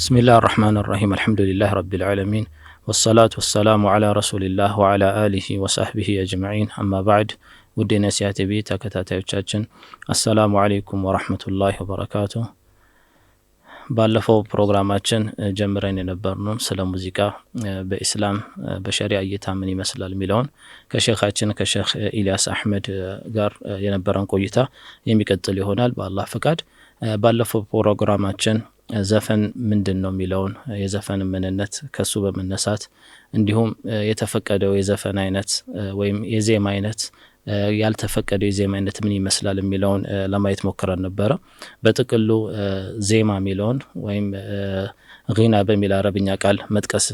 بسم الله الرحمن الرحيم الحمد لله رب العالمين والصلاة والسلام على رسول الله وعلى آله وصحبه أجمعين أما بعد ودينا سياتي بيتا كتاتيوچاچن السلام عليكم ورحمة الله وبركاته ባለፈው ፕሮግራማችን ጀምረን የነበርነው ስለ ሙዚቃ በእስላም በሸሪዓ እይታ ምን ይመስላል ሚለውን ከሼኻችን ከሼኽ ኢልያስ አህመድ ጋር የነበረን ቆይታ የሚቀጥል ይሆናል በአላህ ፍቃድ። ባለፈው ፕሮግራማችን ዘፈን ምንድነው ሚለውን የዘፈን ምንነት ከሱ በመነሳት እንዲሁም የተፈቀደው የዘፈን አይነት ወይም የዜማ አይነት ያልተፈቀደው የዜማ አይነት ምን ይመስላል ሚለውን ለማየት ሞክረን ነበር። በጥቅሉ ዜማ ሚለውን ወይም ጊና በሚል አረብኛ ቃል መጥቀስ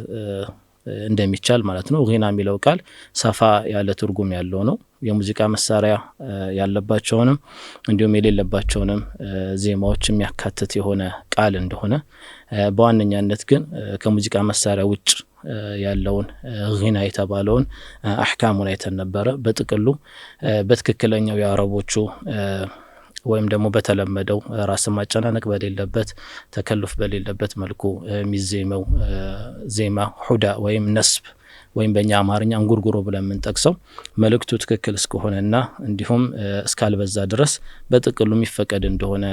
እንደሚቻል ማለት ነው። ጊና ሚለው ቃል ሰፋ ያለ ትርጉም ያለው ነው። የሙዚቃ መሳሪያ ያለባቸውንም እንዲሁም የሌለባቸውንም ዜማዎች የሚያካትት የሆነ ቃል እንደሆነ በዋነኛነት ግን ከሙዚቃ መሳሪያ ውጭ ያለውን ጊና የተባለውን አህካሙን አይተን ነበር። በጥቅሉ በትክክለኛው የአረቦቹ ወይም ደግሞ በተለመደው ራስ ማጨናነቅ በሌለበት ተከልፍ በሌለበት መልኩ የሚዜመው ዜማ ሁዳ ወይም ነስብ ወይም በእኛ አማርኛ እንጉርጉሮ ብለን የምንጠቅሰው መልእክቱ ትክክል እስከሆነና እንዲሁም እስካልበዛ ድረስ በጥቅሉ የሚፈቀድ እንደሆነ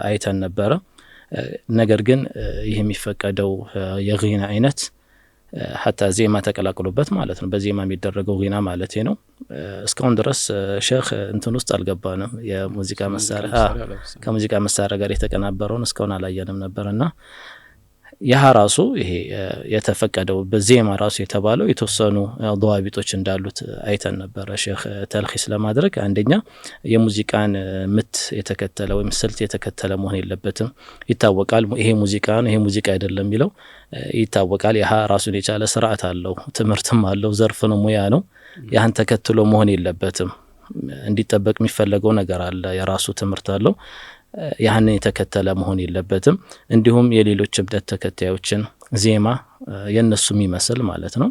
አይተን ነበር። ነገር ግን ይሄ የሚፈቀደው የጊና አይነት حتى ዜማ ተቀላቅሎበት ማለት ነው። በዜማ የሚደረገው ጊና ማለት ነው። እስካሁን ድረስ ሼኽ እንትን ውስጥ አልገባንም። የሙዚቃ መሳሪያ ከሙዚቃ መሳሪያ ጋር የተቀናበረውን እስካሁን አላየንም ነበርና ያ ራሱ ይሄ የተፈቀደው በዜማ ራሱ የተባለው የተወሰኑ ضوابطዎች እንዳሉት አይተን ነበር። ሼኽ ተልኺስ ለማድረግ አንደኛ የሙዚቃን ምት የተከተለ ወይም ስልት የተከተለ መሆን የለበትም ይታወቃል። ይሄ ሙዚቃ ነው ይሄ ሙዚቃ አይደለም የሚለው ይታወቃል። ያ ራሱን የቻለ ስርዓት አለው፣ ትምህርትም አለው፣ ዘርፍ ነው፣ ሙያ ነው። ያን ተከትሎ መሆን የለበትም። እንዲጠበቅ የሚፈልገው ነገር አለ፣ የራሱ ትምህርት አለው። ያንን የተከተለ መሆን የለበትም። እንዲሁም የሌሎች እምነት ተከታዮችን ዜማ የነሱ የሚመስል ማለት ነው።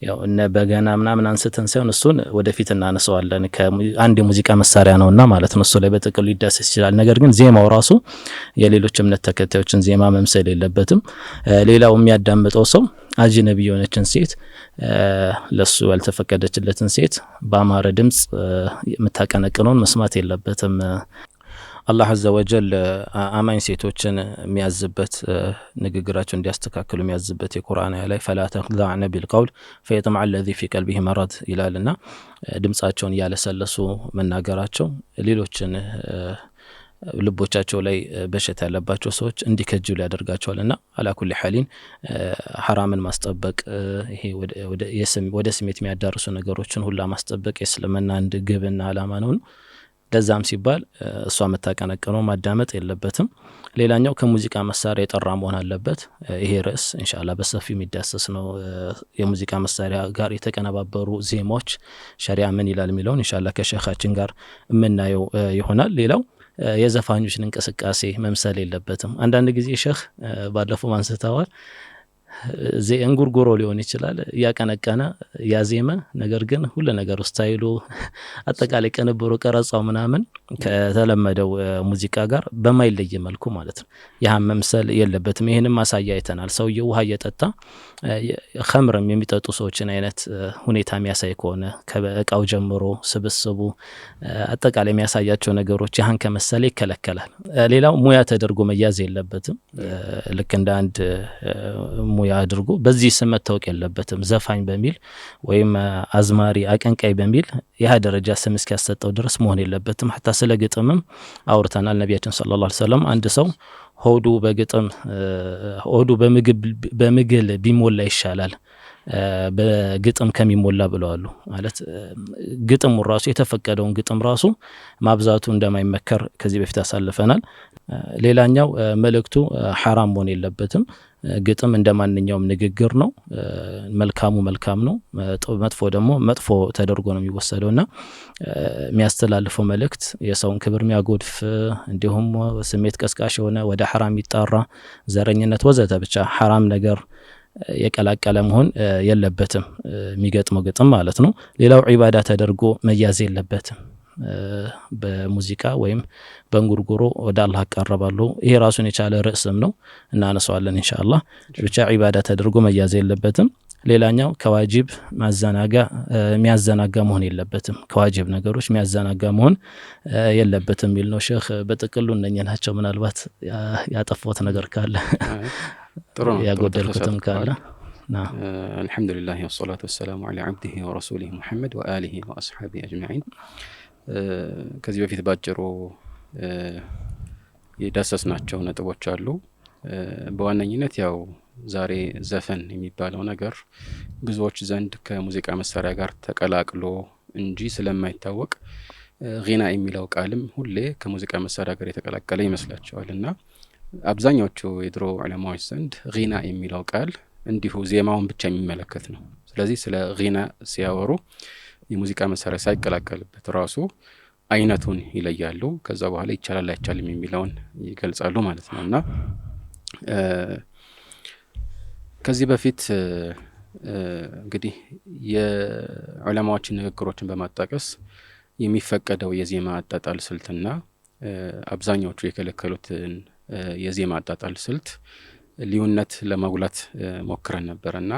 ያው እነ በገና ምናምን አንስተን ሳይሆን እሱን ወደፊት እናነሳዋለን ከአንድ የሙዚቃ መሳሪያ ነውና ማለት ነው። እሱ ላይ በጥቅሉ ይዳሰስ ይችላል። ነገር ግን ዜማው ራሱ የሌሎች እምነት ተከታዮችን ዜማ መምሰል የለበትም። ሌላው የሚያዳምጠው ሰው አጅነቢ የሆነችን ሴት ለሱ ያልተፈቀደችለትን ሴት በአማረ ድምጽ የምታቀነቅነውን መስማት የለበትም። አላህ عز وجل አማኝ ሴቶችን የሚያዝበት ንግግራቸውን እንዲያስተካክሉ የሚያዝበት የቁርአን ላይ فلا تخضعن بالقول فيطمع الذي في قلبه مرض ይላልና ድምጻቸውን ያለሰለሱ መናገራቸው ሌሎችን ልቦቻቸው ላይ በሽታ ያለባቸው ሰዎች እንዲከጅሉ ያደርጋቸዋልና አላ ኩሊ ሐሊን ሐራምን ማስጠበቅ ይሄ ወደ ስሜት የሚያዳርሱ ነገሮችን ሁሉ ማስጠበቅ የእስልምና አንድ ግብና አላማ ነው። ለዛም ሲባል እሷ መታቀነቀነው ማዳመጥ የለበትም። ሌላኛው ከሙዚቃ መሳሪያ የጠራ መሆን አለበት። ይሄ ርዕስ ኢንሻአላህ በሰፊው የሚዳሰስ ነው። የሙዚቃ መሳሪያ ጋር የተቀነባበሩ ዜማዎች ሸሪዓ ምን ይላል የሚለውን ኢንሻአላህ ከሼኻችን ጋር የምናየው ይሆናል። ሌላው የዘፋኞችን እንቅስቃሴ መምሰል የለበትም። አንዳንድ ጊዜ ሼኽ ባለፈው አንስተዋል እንጉርጉሮ ሊሆን ይችላል ያቀነቀነ ያዜመ ነገር ግን ሁሉ ነገር ስታይሉ አጠቃላይ ቅንብሩ ቀረጻው ምናምን ከተለመደው ሙዚቃ ጋር በማይለይ መልኩ ማለት ነው ያ መምሰል የለበትም። ይሄንን ማሳያ አይተናል። ሰውየው ውሃ እየጠጣ ኸምርም የሚጠጡ ሰዎችን አይነት ሁኔታ የሚያሳይ ከሆነ ከእቃው ጀምሮ ስብስቡ አጠቃላይ የሚያሳያቸው ነገሮች ያን ከመሰለ ይከለከላል። ሌላው ሙያ ተደርጎ መያዝ የለበትም። ልክ እንደ አንድ ሙያ አድርጎ በዚህ ስም መታወቅ የለበትም። ዘፋኝ በሚል ወይም አዝማሪ አቀንቃይ በሚል ያ ደረጃ ስም እስኪያሰጠው ድረስ መሆን የለበትም። حتى ስለ ግጥምም አውርተናል። ነብያችን ሰለላሁ ዐለይሂ ወሰለም አንድ ሰው ሆዱ በግጥም ሆዱ በምግል ቢሞላ ይሻላል በግጥም ከሚሞላ ብለዋል። ማለት ግጥሙ ራሱ የተፈቀደውን ግጥም ራሱ ማብዛቱ እንደማይመከር ከዚህ በፊት አሳልፈናል። ሌላኛው መልእክቱ ሐራም መሆን የለበትም። ግጥም እንደማንኛውም ንግግር ነው። መልካሙ መልካም ነው፣ መጥፎ ደግሞ መጥፎ ተደርጎ ነው የሚወሰደውና የሚያስተላልፈው መልእክት የሰውን ክብር የሚያጎድፍ እንዲሁም ስሜት ቀስቃሽ የሆነ ወደ ሐራም ይጣራ ዘረኝነት ወዘተ ብቻ ሐራም ነገር የቀላቀለ መሆን የለበትም የሚገጥመው ግጥም ማለት ነው። ሌላው ዒባዳ ተደርጎ መያዝ የለበትም። በሙዚቃ ወይም በእንጉርጉሮ ወደ አላህ ቀርባሉ። ይሄ ራሱን የቻለ ርዕስም ነው እናነሳዋለን ኢንሻአላህ። ብቻ ዒባዳ ተደርጎ መያዝ የለበትም። ሌላኛው ከዋጅብ የሚያዘናጋ መሆን የለበትም። ከዋጅብ ነገሮች የሚያዘናጋ መሆን የለበትም የሚል ነው ሼክ። በጥቅሉ እነኛ ናቸው። ምናልባት ያጠፋሁት ነገር ካለ ጥሩ ነው፣ ያጎደልኩትም ካለ አልሐምዱሊላህ ወሰላቱ ወሰላሙ ዐላ ዐብዲሂ ወረሱሊሂ ሙሐመድ ወአሊሂ ወአስሐቢሂ አጅመዒን። ከዚህ በፊት ባጭሩ የዳሰስናቸው ነጥቦች አሉ። በዋነኝነት ያው ዛሬ ዘፈን የሚባለው ነገር ብዙዎች ዘንድ ከሙዚቃ መሳሪያ ጋር ተቀላቅሎ እንጂ ስለማይታወቅ ጊና የሚለው ቃልም ሁሌ ከሙዚቃ መሳሪያ ጋር የተቀላቀለ ይመስላቸዋል እና አብዛኛዎቹ የድሮ ዑለማዎች ዘንድ ጊና የሚለው ቃል እንዲሁ ዜማውን ብቻ የሚመለከት ነው። ስለዚህ ስለ ጊና ሲያወሩ የሙዚቃ መሳሪያ ሳይቀላቀልበት ራሱ አይነቱን ይለያሉ። ከዛ በኋላ ይቻላል አይቻልም የሚለውን ይገልጻሉ ማለት ነው እና ከዚህ በፊት እንግዲህ የዑለማዎችን ንግግሮችን በማጣቀስ የሚፈቀደው የዜማ አጣጣል ስልትና አብዛኛዎቹ የከለከሉትን የዜማ አጣጣል ስልት ልዩነት ለማጉላት ሞክረን ነበርና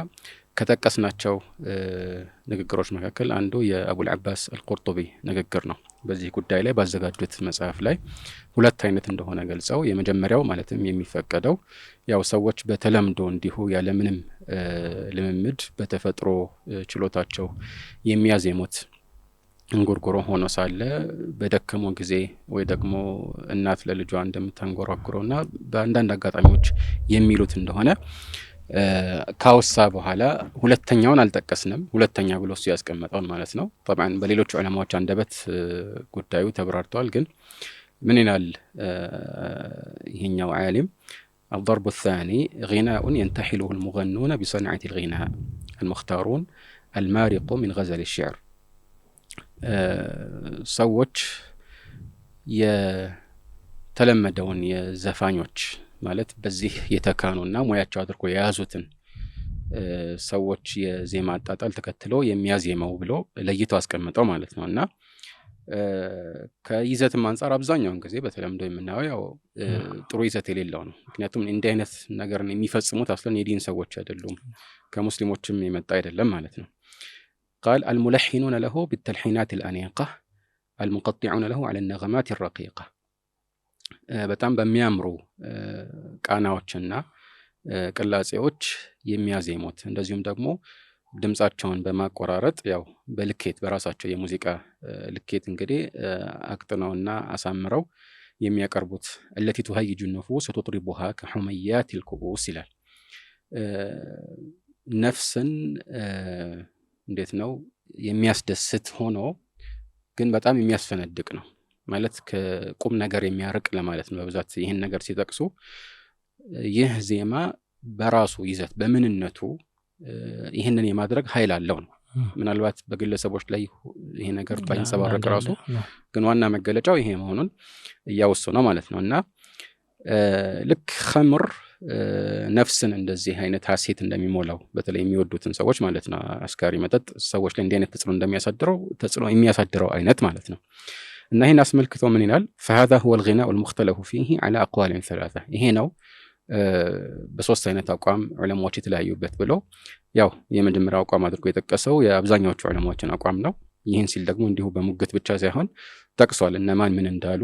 ከጠቀስናቸው ንግግሮች መካከል አንዱ የአቡል አባስ አልቁርጡቢ ንግግር ነው። በዚህ ጉዳይ ላይ ባዘጋጁት መጽሐፍ ላይ ሁለት አይነት እንደሆነ ገልጸው የመጀመሪያው ማለትም የሚፈቀደው ያው ሰዎች በተለምዶ እንዲሁ ያለምንም ልምምድ በተፈጥሮ ችሎታቸው የሚያዜሙት እንጉርጉሮ ሆኖ ሳለ በደከመው ጊዜ ወይ ደግሞ እናት ለልጇ እንደምታንጎራጉረውና በአንዳንድ አጋጣሚዎች የሚሉት እንደሆነ ካውሳ በኋላ ሁለተኛውን አልጠቀስንም። ሁለተኛ ብሎ እሱ ያስቀመጠውን ማለት ነው። طبعا በሌሎች ዑለማዎች አንደበት ጉዳዩ ተብራርቷል። ግን ምን ይላል ይሄኛው ዓሊም? الضرب الثاني غناء ينتحله المغنون بصنعة الغناء المختارون المارق من غزل الشعر ሰዎች የተለመደውን የዘፋኞች ማለት በዚህ የተካኑና ሙያቸው አድርጎ የያዙትን ሰዎች የዜማ አጣጣል ተከትለው የሚያዜመው ብሎ ለይቶ አስቀምጠው ማለት ነው እና ከይዘትም አንፃር አብዛኛውን ጊዜ በተለምዶ የምናየው ያው ጥሩ ይዘት የሌለው ነው። ምክንያቱም እንዲህ አይነት ነገርን የሚፈጽሙት አስለን የዲን ሰዎች አይደሉም፣ ከሙስሊሞችም የመጣ አይደለም ማለት ነው። قال الملحنون له بالتلحينات الأنيقة المقطعون له على النغمات الرقيقة በጣም በሚያምሩ ቃናዎችና ቅላጼዎች የሚያዜሙት እንደዚሁም ደግሞ ድምጻቸውን በማቆራረጥ ያው በልኬት በራሳቸው የሙዚቃ ልኬት እንግዲህ አቅጥነውና አሳምረው የሚያቀርቡት التي تهيج النفوس وتطربها كحميات الكؤوس ይላል። ነፍስን እንዴት ነው የሚያስደስት ሆኖ ግን በጣም የሚያስፈነድቅ ነው ማለት ከቁም ነገር የሚያርቅ ለማለት ነው። በብዛት ይህን ነገር ሲጠቅሱ ይህ ዜማ በራሱ ይዘት በምንነቱ ይህንን የማድረግ ኃይል አለው ነው። ምናልባት በግለሰቦች ላይ ይሄ ነገር ባይንጸባረቅ ራሱ ግን ዋና መገለጫው ይሄ መሆኑን እያወሱ ነው ማለት ነው እና ልክ ኸምር ነፍስን እንደዚህ አይነት ሐሴት እንደሚሞላው በተለይ የሚወዱትን ሰዎች ማለት ነው አስካሪ መጠጥ ሰዎች ላይ እንዲህ አይነት ተጽዕኖ የሚያሳድረው አይነት ማለት ነው እና ይሄን አስመልክቶ ምን ይላል? فهذا هو الغناء المختلف فيه على أقوال ثلاثة ይሄ ነው በሶስት አይነት አቋም ዑለማዎች የተለያዩበት ብሎ ያው የመጀመሪያው አቋም አድርጎ የጠቀሰው የአብዛኛዎቹ ዑለማዎችን አቋም ነው። ይህን ሲል ደግሞ እንዲሁ በሙግት ብቻ ሳይሆን ጠቅሷል እነማን ምን እንዳሉ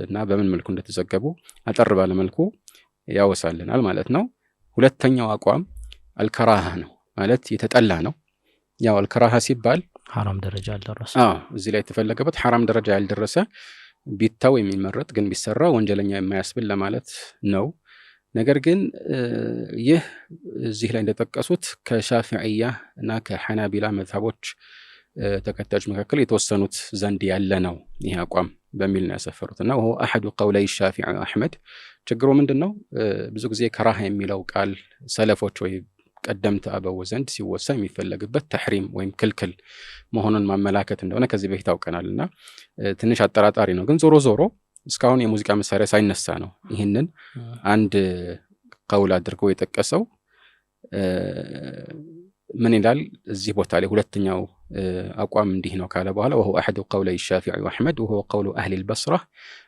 እና በምን መልኩ እንደተዘገቡ አጠር ባለ መልኩ ያወሳልናል ማለት ነው። ሁለተኛው አቋም አልከራሃ ነው ማለት የተጠላ ነው። ያው አልከራሃ ሲባል ሐራም ደረጃ ያልደረሰ እዚህ ላይ የተፈለገበት ሐራም ደረጃ ያልደረሰ ቢታው የሚመረጥ ግን ቢሰራ ወንጀለኛ የማያስብል ለማለት ነው። ነገር ግን ይህ እዚህ ላይ እንደተጠቀሱት ከሻፊዒያ እና ከሐናቢላ መዝሐቦች ተከታዮች መካከል የተወሰኑት ዘንድ ያለ ነው ይህ አቋም በሚል ነው ያሰፈሩትና ወሆ አሐዱ ቀውለይ ሻፊዒ አሕመድ። ችግሩ ምንድነው? ብዙ ጊዜ ከራህ የሚለው ቃል ሰለፎች ወይ ቀደምት አበው ዘንድ ሲወሳ የሚፈለግበት ተሕሪም ወይም ክልክል መሆኑን ማመላከት እንደሆነ ከዚህ በፊት አውቀናልና ትንሽ አጠራጣሪ ነው። ግን ዞሮ ዞሮ እስካሁን የሙዚቃ መሳሪያ ሳይነሳ ነው ይህንን አንድ ቀውል አድርጎ የጠቀሰው። ምን ይላል እዚህ ቦታ ላይ ሁለተኛው أقوام دهنو قال بوالا وهو أحد قولي الشافعي وأحمد وهو قول أهل البصرة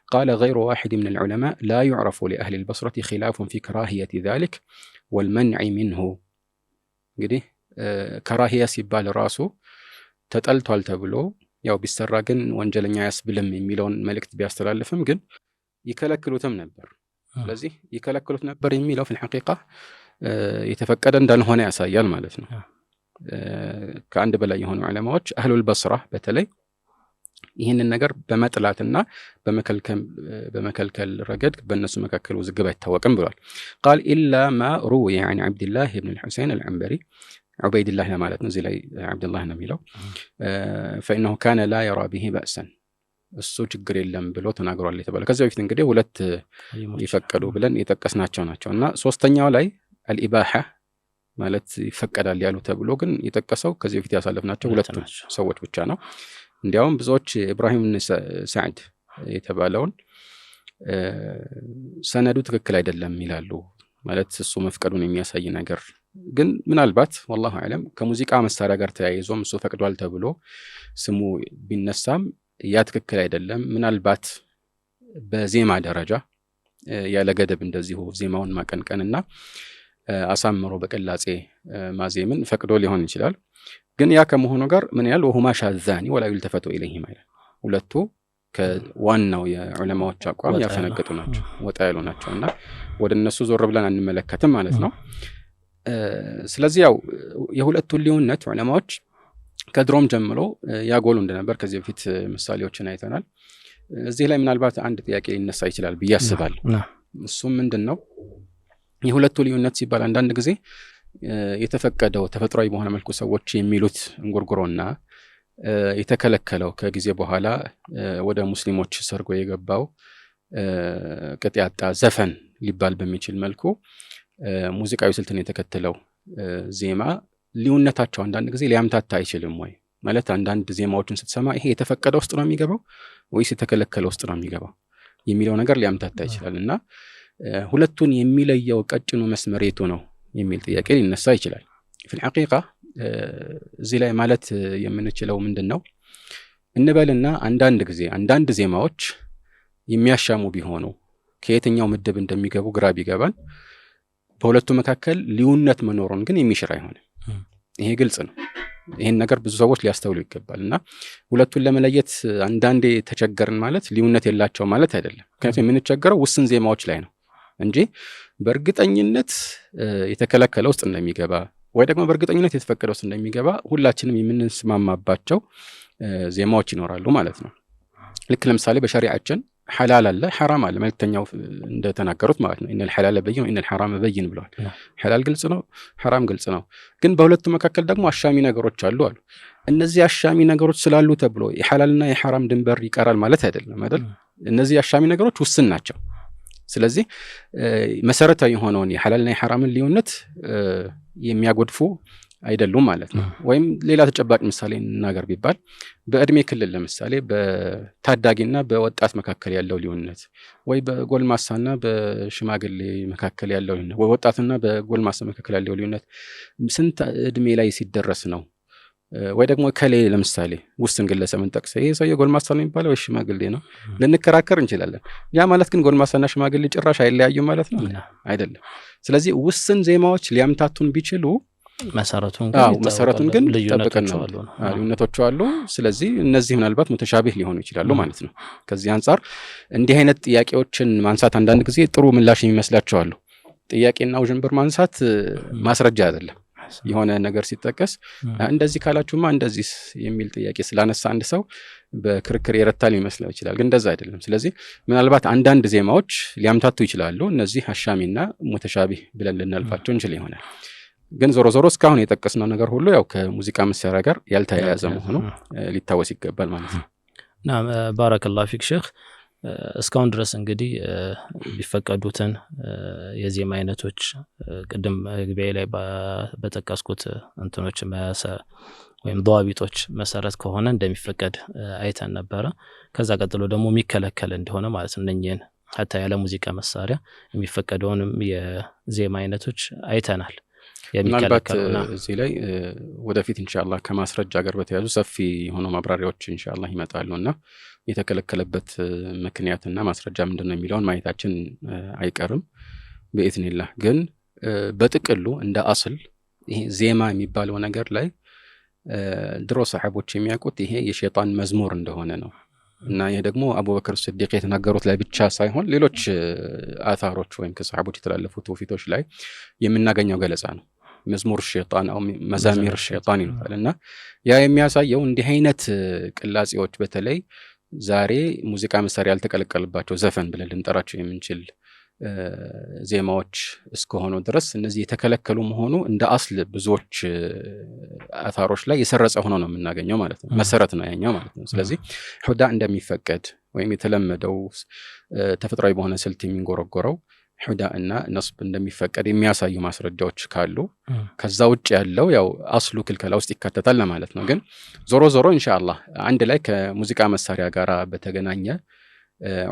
قال غير واحد من العلماء لا يعرف لأهل البصرة خلاف في كراهية ذلك والمنع منه قدي كراهية سيبال راسو تتقلتوال تبلو ያው ቢሰራ ግን ወንጀለኛ ያስብልም የሚለውን መልእክት ቢያስተላልፍም ግን ይከለክሉትም ነበር ስለዚህ ይከለክሉት ነበር የሚለው في الحقيقة የተፈቀደ እንዳልሆነ ያሳያል ማለት ነው ከአንድ በላይ የሆኑ ዑለማዎች አህሉል በስራ በተለይ ይህንን ነገር በመጥላትና በመከልከል ረገድ በእነሱ መካከል ውዝግብ አይታወቅም ብሏል قال إلا ما روي عن عبد الله بن الحسين العنبري عبيد الله ማለት ነው እዚህ ላይ عبد الله ነው የሚለው فإنه كان لا يرى به بأسا እሱ ችግር የለም ብሎ ተናግሯል የተባለ ከዚህ በፊት እንግዲህ ሁለት ይፈቀዱ ብለን የተቀስናቸው ናቸውና ሶስተኛው ላይ الإباحة ማለት ይፈቀዳል ያሉ ተብሎ ግን የተቀሰው ከዚህ በፊት ያሳለፍናቸው ሁለት ሰዎች ብቻ ነው እንዲያውም ብዙዎች ኢብራሂም ሰዓድ የተባለውን ሰነዱ ትክክል አይደለም ይላሉ ማለት እሱ መፍቀዱን የሚያሳይ ነገር ግን ምናልባት والله اعلم ከሙዚቃ መሳሪያ ጋር ተያይዞም እሱ ፈቅዷል ተብሎ ስሙ ቢነሳም ያ ትክክል አይደለም ምናልባት በዜማ ደረጃ ያለ ገደብ እንደዚሁ ዜማውን ማቀንቀንና አሳምሮ በቀላጼ ማዜምን ፈቅዶ ሊሆን ይችላል ግን ያ ከመሆኑ ጋር ምን ያህል وهما شاذان ولا يلتفت اليهما ማለት ሁለቱ ከዋናው የዑለማዎች አቋም ያፈነገጡ ናቸው ወጣ ያሉ ናቸውና ወደ እነሱ ዞር ብለን አንመለከትም ማለት ነው ስለዚህ ያው የሁለቱ ልዩነት ዑለማዎች ከድሮም ጀምሮ ያጎሉ እንደነበር ከዚህ በፊት ምሳሌዎችን አይተናል እዚህ ላይ ምናልባት አንድ ጥያቄ ሊነሳ ይችላል ብዬ አስባለሁ እሱም ምንድነው የሁለቱ ልዩነት ሲባል አንዳንድ ጊዜ የተፈቀደው ተፈጥሯዊ በሆነ መልኩ ሰዎች የሚሉት እንጉርጉሮና የተከለከለው ከጊዜ በኋላ ወደ ሙስሊሞች ሰርጎ የገባው ቅጥያጣ ዘፈን ሊባል በሚችል መልኩ ሙዚቃዊ ስልትን የተከተለው ዜማ ልዩነታቸው አንዳንድ ጊዜ ሊያምታታ አይችልም ወይ ማለት አንዳንድ ዜማዎችን ስትሰማ ይሄ የተፈቀደው ውስጥ ነው የሚገባው ወይስ የተከለከለው ውስጥ ነው የሚገባው የሚለው ነገር ሊያምታታ ይችላልና ሁለቱን የሚለየው ቀጭኑ መስመር የቱ ነው የሚል ጥያቄ ሊነሳ ይችላል في الحقيقة እዚህ ላይ ማለት የምንችለው ምንድነው እንበልና አንዳንድ ጊዜ አንዳንድ ዜማዎች የሚያሻሙ ቢሆኑ ከየትኛው ምድብ እንደሚገቡ ግራ ቢገባን በሁለቱ መካከል ልዩነት መኖሩን ግን የሚሽር አይሆንም ይሄ ግልጽ ነው ይሄን ነገር ብዙ ሰዎች ሊያስተውሉ ይገባልና ሁለቱን ለመለየት አንዳንዴ ተቸገርን ማለት ልዩነት የላቸው ማለት አይደለም ምክንያቱም የምንቸገረው ውስን ዜማዎች ላይ ነው እንጂ በእርግጠኝነት የተከለከለ ውስጥ እንደሚገባ ወይ ደግሞ በእርግጠኝነት የተፈቀደ ውስጥ እንደሚገባ ሁላችንም የምንስማማባቸው ዜማዎች ይኖራሉ ማለት ነው ልክ ለምሳሌ በሸሪዓችን ሐላል አለ ሐራም አለ መልክተኛው እንደተናገሩት ማለት ነው ኢነል ሐላለ በይን ወኢነል ሐራመ በይን ብለዋል ሐላል ግልጽ ነው ሐራም ግልጽ ነው ግን በሁለቱ መካከል ደግሞ አሻሚ ነገሮች አሉ እነዚህ አሻሚ ነገሮች ስላሉ ተብሎ የሐላልና የሐራም ድንበር ይቀራል ማለት አይደለም አይደል እነዚህ አሻሚ ነገሮች ውስን ናቸው ስለዚህ መሰረታዊ የሆነውን የሐላልና የሐራምን ልዩነት የሚያጎድፉ አይደሉም ማለት ነው ወይም ሌላ ተጨባጭ ምሳሌ እናገር ቢባል በእድሜ ክልል ለምሳሌ በታዳጊና በወጣት መካከል ያለው ልዩነት ወይ በጎልማሳና በሽማግሌ መካከል ያለው ልዩነት ወይ ወጣትና በጎልማሳ መካከል ያለው ልዩነት ስንት እድሜ ላይ ሲደረስ ነው ወይ ደግሞ ከሌ ለምሳሌ ውስን ግለሰብን ጠቅሰ ይሄ ሰው የጎልማሳ ነው የሚባለው ወይ ሽማግሌ ነው ልንከራከር እንችላለን ያ ማለት ግን ጎልማሳና ሽማግሌ ጭራሽ አይለያዩም ማለት ነው አይደለም ስለዚህ ውስን ዜማዎች ሊያምታቱን ቢችሉ መሰረቱን ግን ተጠብቀን ነው ልዩነቶች አሉ ስለዚህ እነዚህ ምናልባት ሙተሻቢህ ሊሆኑ ይችላሉ ማለት ነው ከዚህ አንፃር እንዲህ አይነት ጥያቄዎችን ማንሳት አንዳንድ ጊዜ ጥሩ ምላሽ የሚመስላቸው አሉ ጥያቄና ውዥንብር ማንሳት ማስረጃ አይደለም የሆነ ነገር ሲጠቀስ እንደዚህ ካላችሁማ እንደዚህ የሚል ጥያቄ ስላነሳ አንድ ሰው በክርክር ይረታል ይመስላል ይችላል ግን እንደዛ አይደለም ስለዚህ ምናልባት አንዳንድ ዜማዎች ሊያምታቱ ይችላሉ እነዚህ አሻሚና ሙተሻቢህ ብለን ልናልፋቸው እንችል ይሆናል ግን ዞሮ ዞሮ እስካሁን የጠቀስነው ነገር ሁሉ ያው ከሙዚቃ መሳሪያ ጋር ያልተያያዘ መሆኑ ሊታወስ ይገባል ማለት ነው እና ባረከላሁ ፊክ ሼክ እስካሁን ድረስ እንግዲህ ቢፈቀዱትን የዜማ አይነቶች ቅድም ግቢያ ላይ በተጠቀስኩት እንትኖች ወይም ضوابطዎች መሰረት ከሆነ እንደሚፈቀድ አይተን ነበር ከዛ ቀጥሎ ደግሞ የሚከለከል እንደሆነ ማለት ነው እነኚህን hatta ያለ ሙዚቃ መሳሪያ የሚፈቀደውንም የዜማ አይነቶች አይተናል የሚከለከሉና እዚህ ላይ ወደፊት ኢንሻአላህ ከማስረጃ ጋር በተያያዙ ሰፊ የሆኑ ማብራሪያዎች ኢንሻአላህ ይመጣሉና የተከለከለበት ምክንያትና ማስረጃ ምንድነው የሚለውን ማየታችን አይቀርም በኢዝኒላህ። ግን በጥቅሉ እንደ አስል ይሄ ዜማ የሚባለው ነገር ላይ ድሮ ሰሃቦች የሚያውቁት ይሄ የሸይጣን መዝሙር እንደሆነ ነው። እና ይሄ ደግሞ አቡበክር ሲዲቅ የተናገሩት ላይ ብቻ ሳይሆን ሌሎች አታሮች ወይም ከሰሃቦች የተላለፉ ትውፊቶች ላይ የምናገኘው ገለጻ ነው። መዝሙር ሸይጣን አው መዛሚር ሸይጣን ይላልና ያ የሚያሳየው እንዲህ አይነት ቅላጼዎች በተለይ ዛሬ ሙዚቃ መሳሪያ ያልተቀለቀለባቸው ዘፈን ብለን ልንጠራቸው የምንችል ዜማዎች እስከሆኑ ድረስ እነዚህ የተከለከሉ መሆኑ እንደ አስል ብዙዎች አታሮች ላይ የሰረጸ ሆኖ ነው የምናገኘው ማለት ነው። መሰረት ነው ያኛው ማለት ነው። ስለዚህ ሁዳ እንደሚፈቀድ ወይም የተለመደው ተፈጥሯዊ በሆነ ስልት የሚንጎረጎረው ሁዳ እና ነስብ እንደሚፈቀድ የሚያሳዩ ማስረጃዎች ካሉ ከዛ ውጭ ያለው ያው አስሉ ክልከላ ውስጥ ይካተታል ለማለት ነው። ግን ዞሮ ዞሮ ኢንሻአላህ አንድ ላይ ከሙዚቃ መሳሪያ ጋር በተገናኘ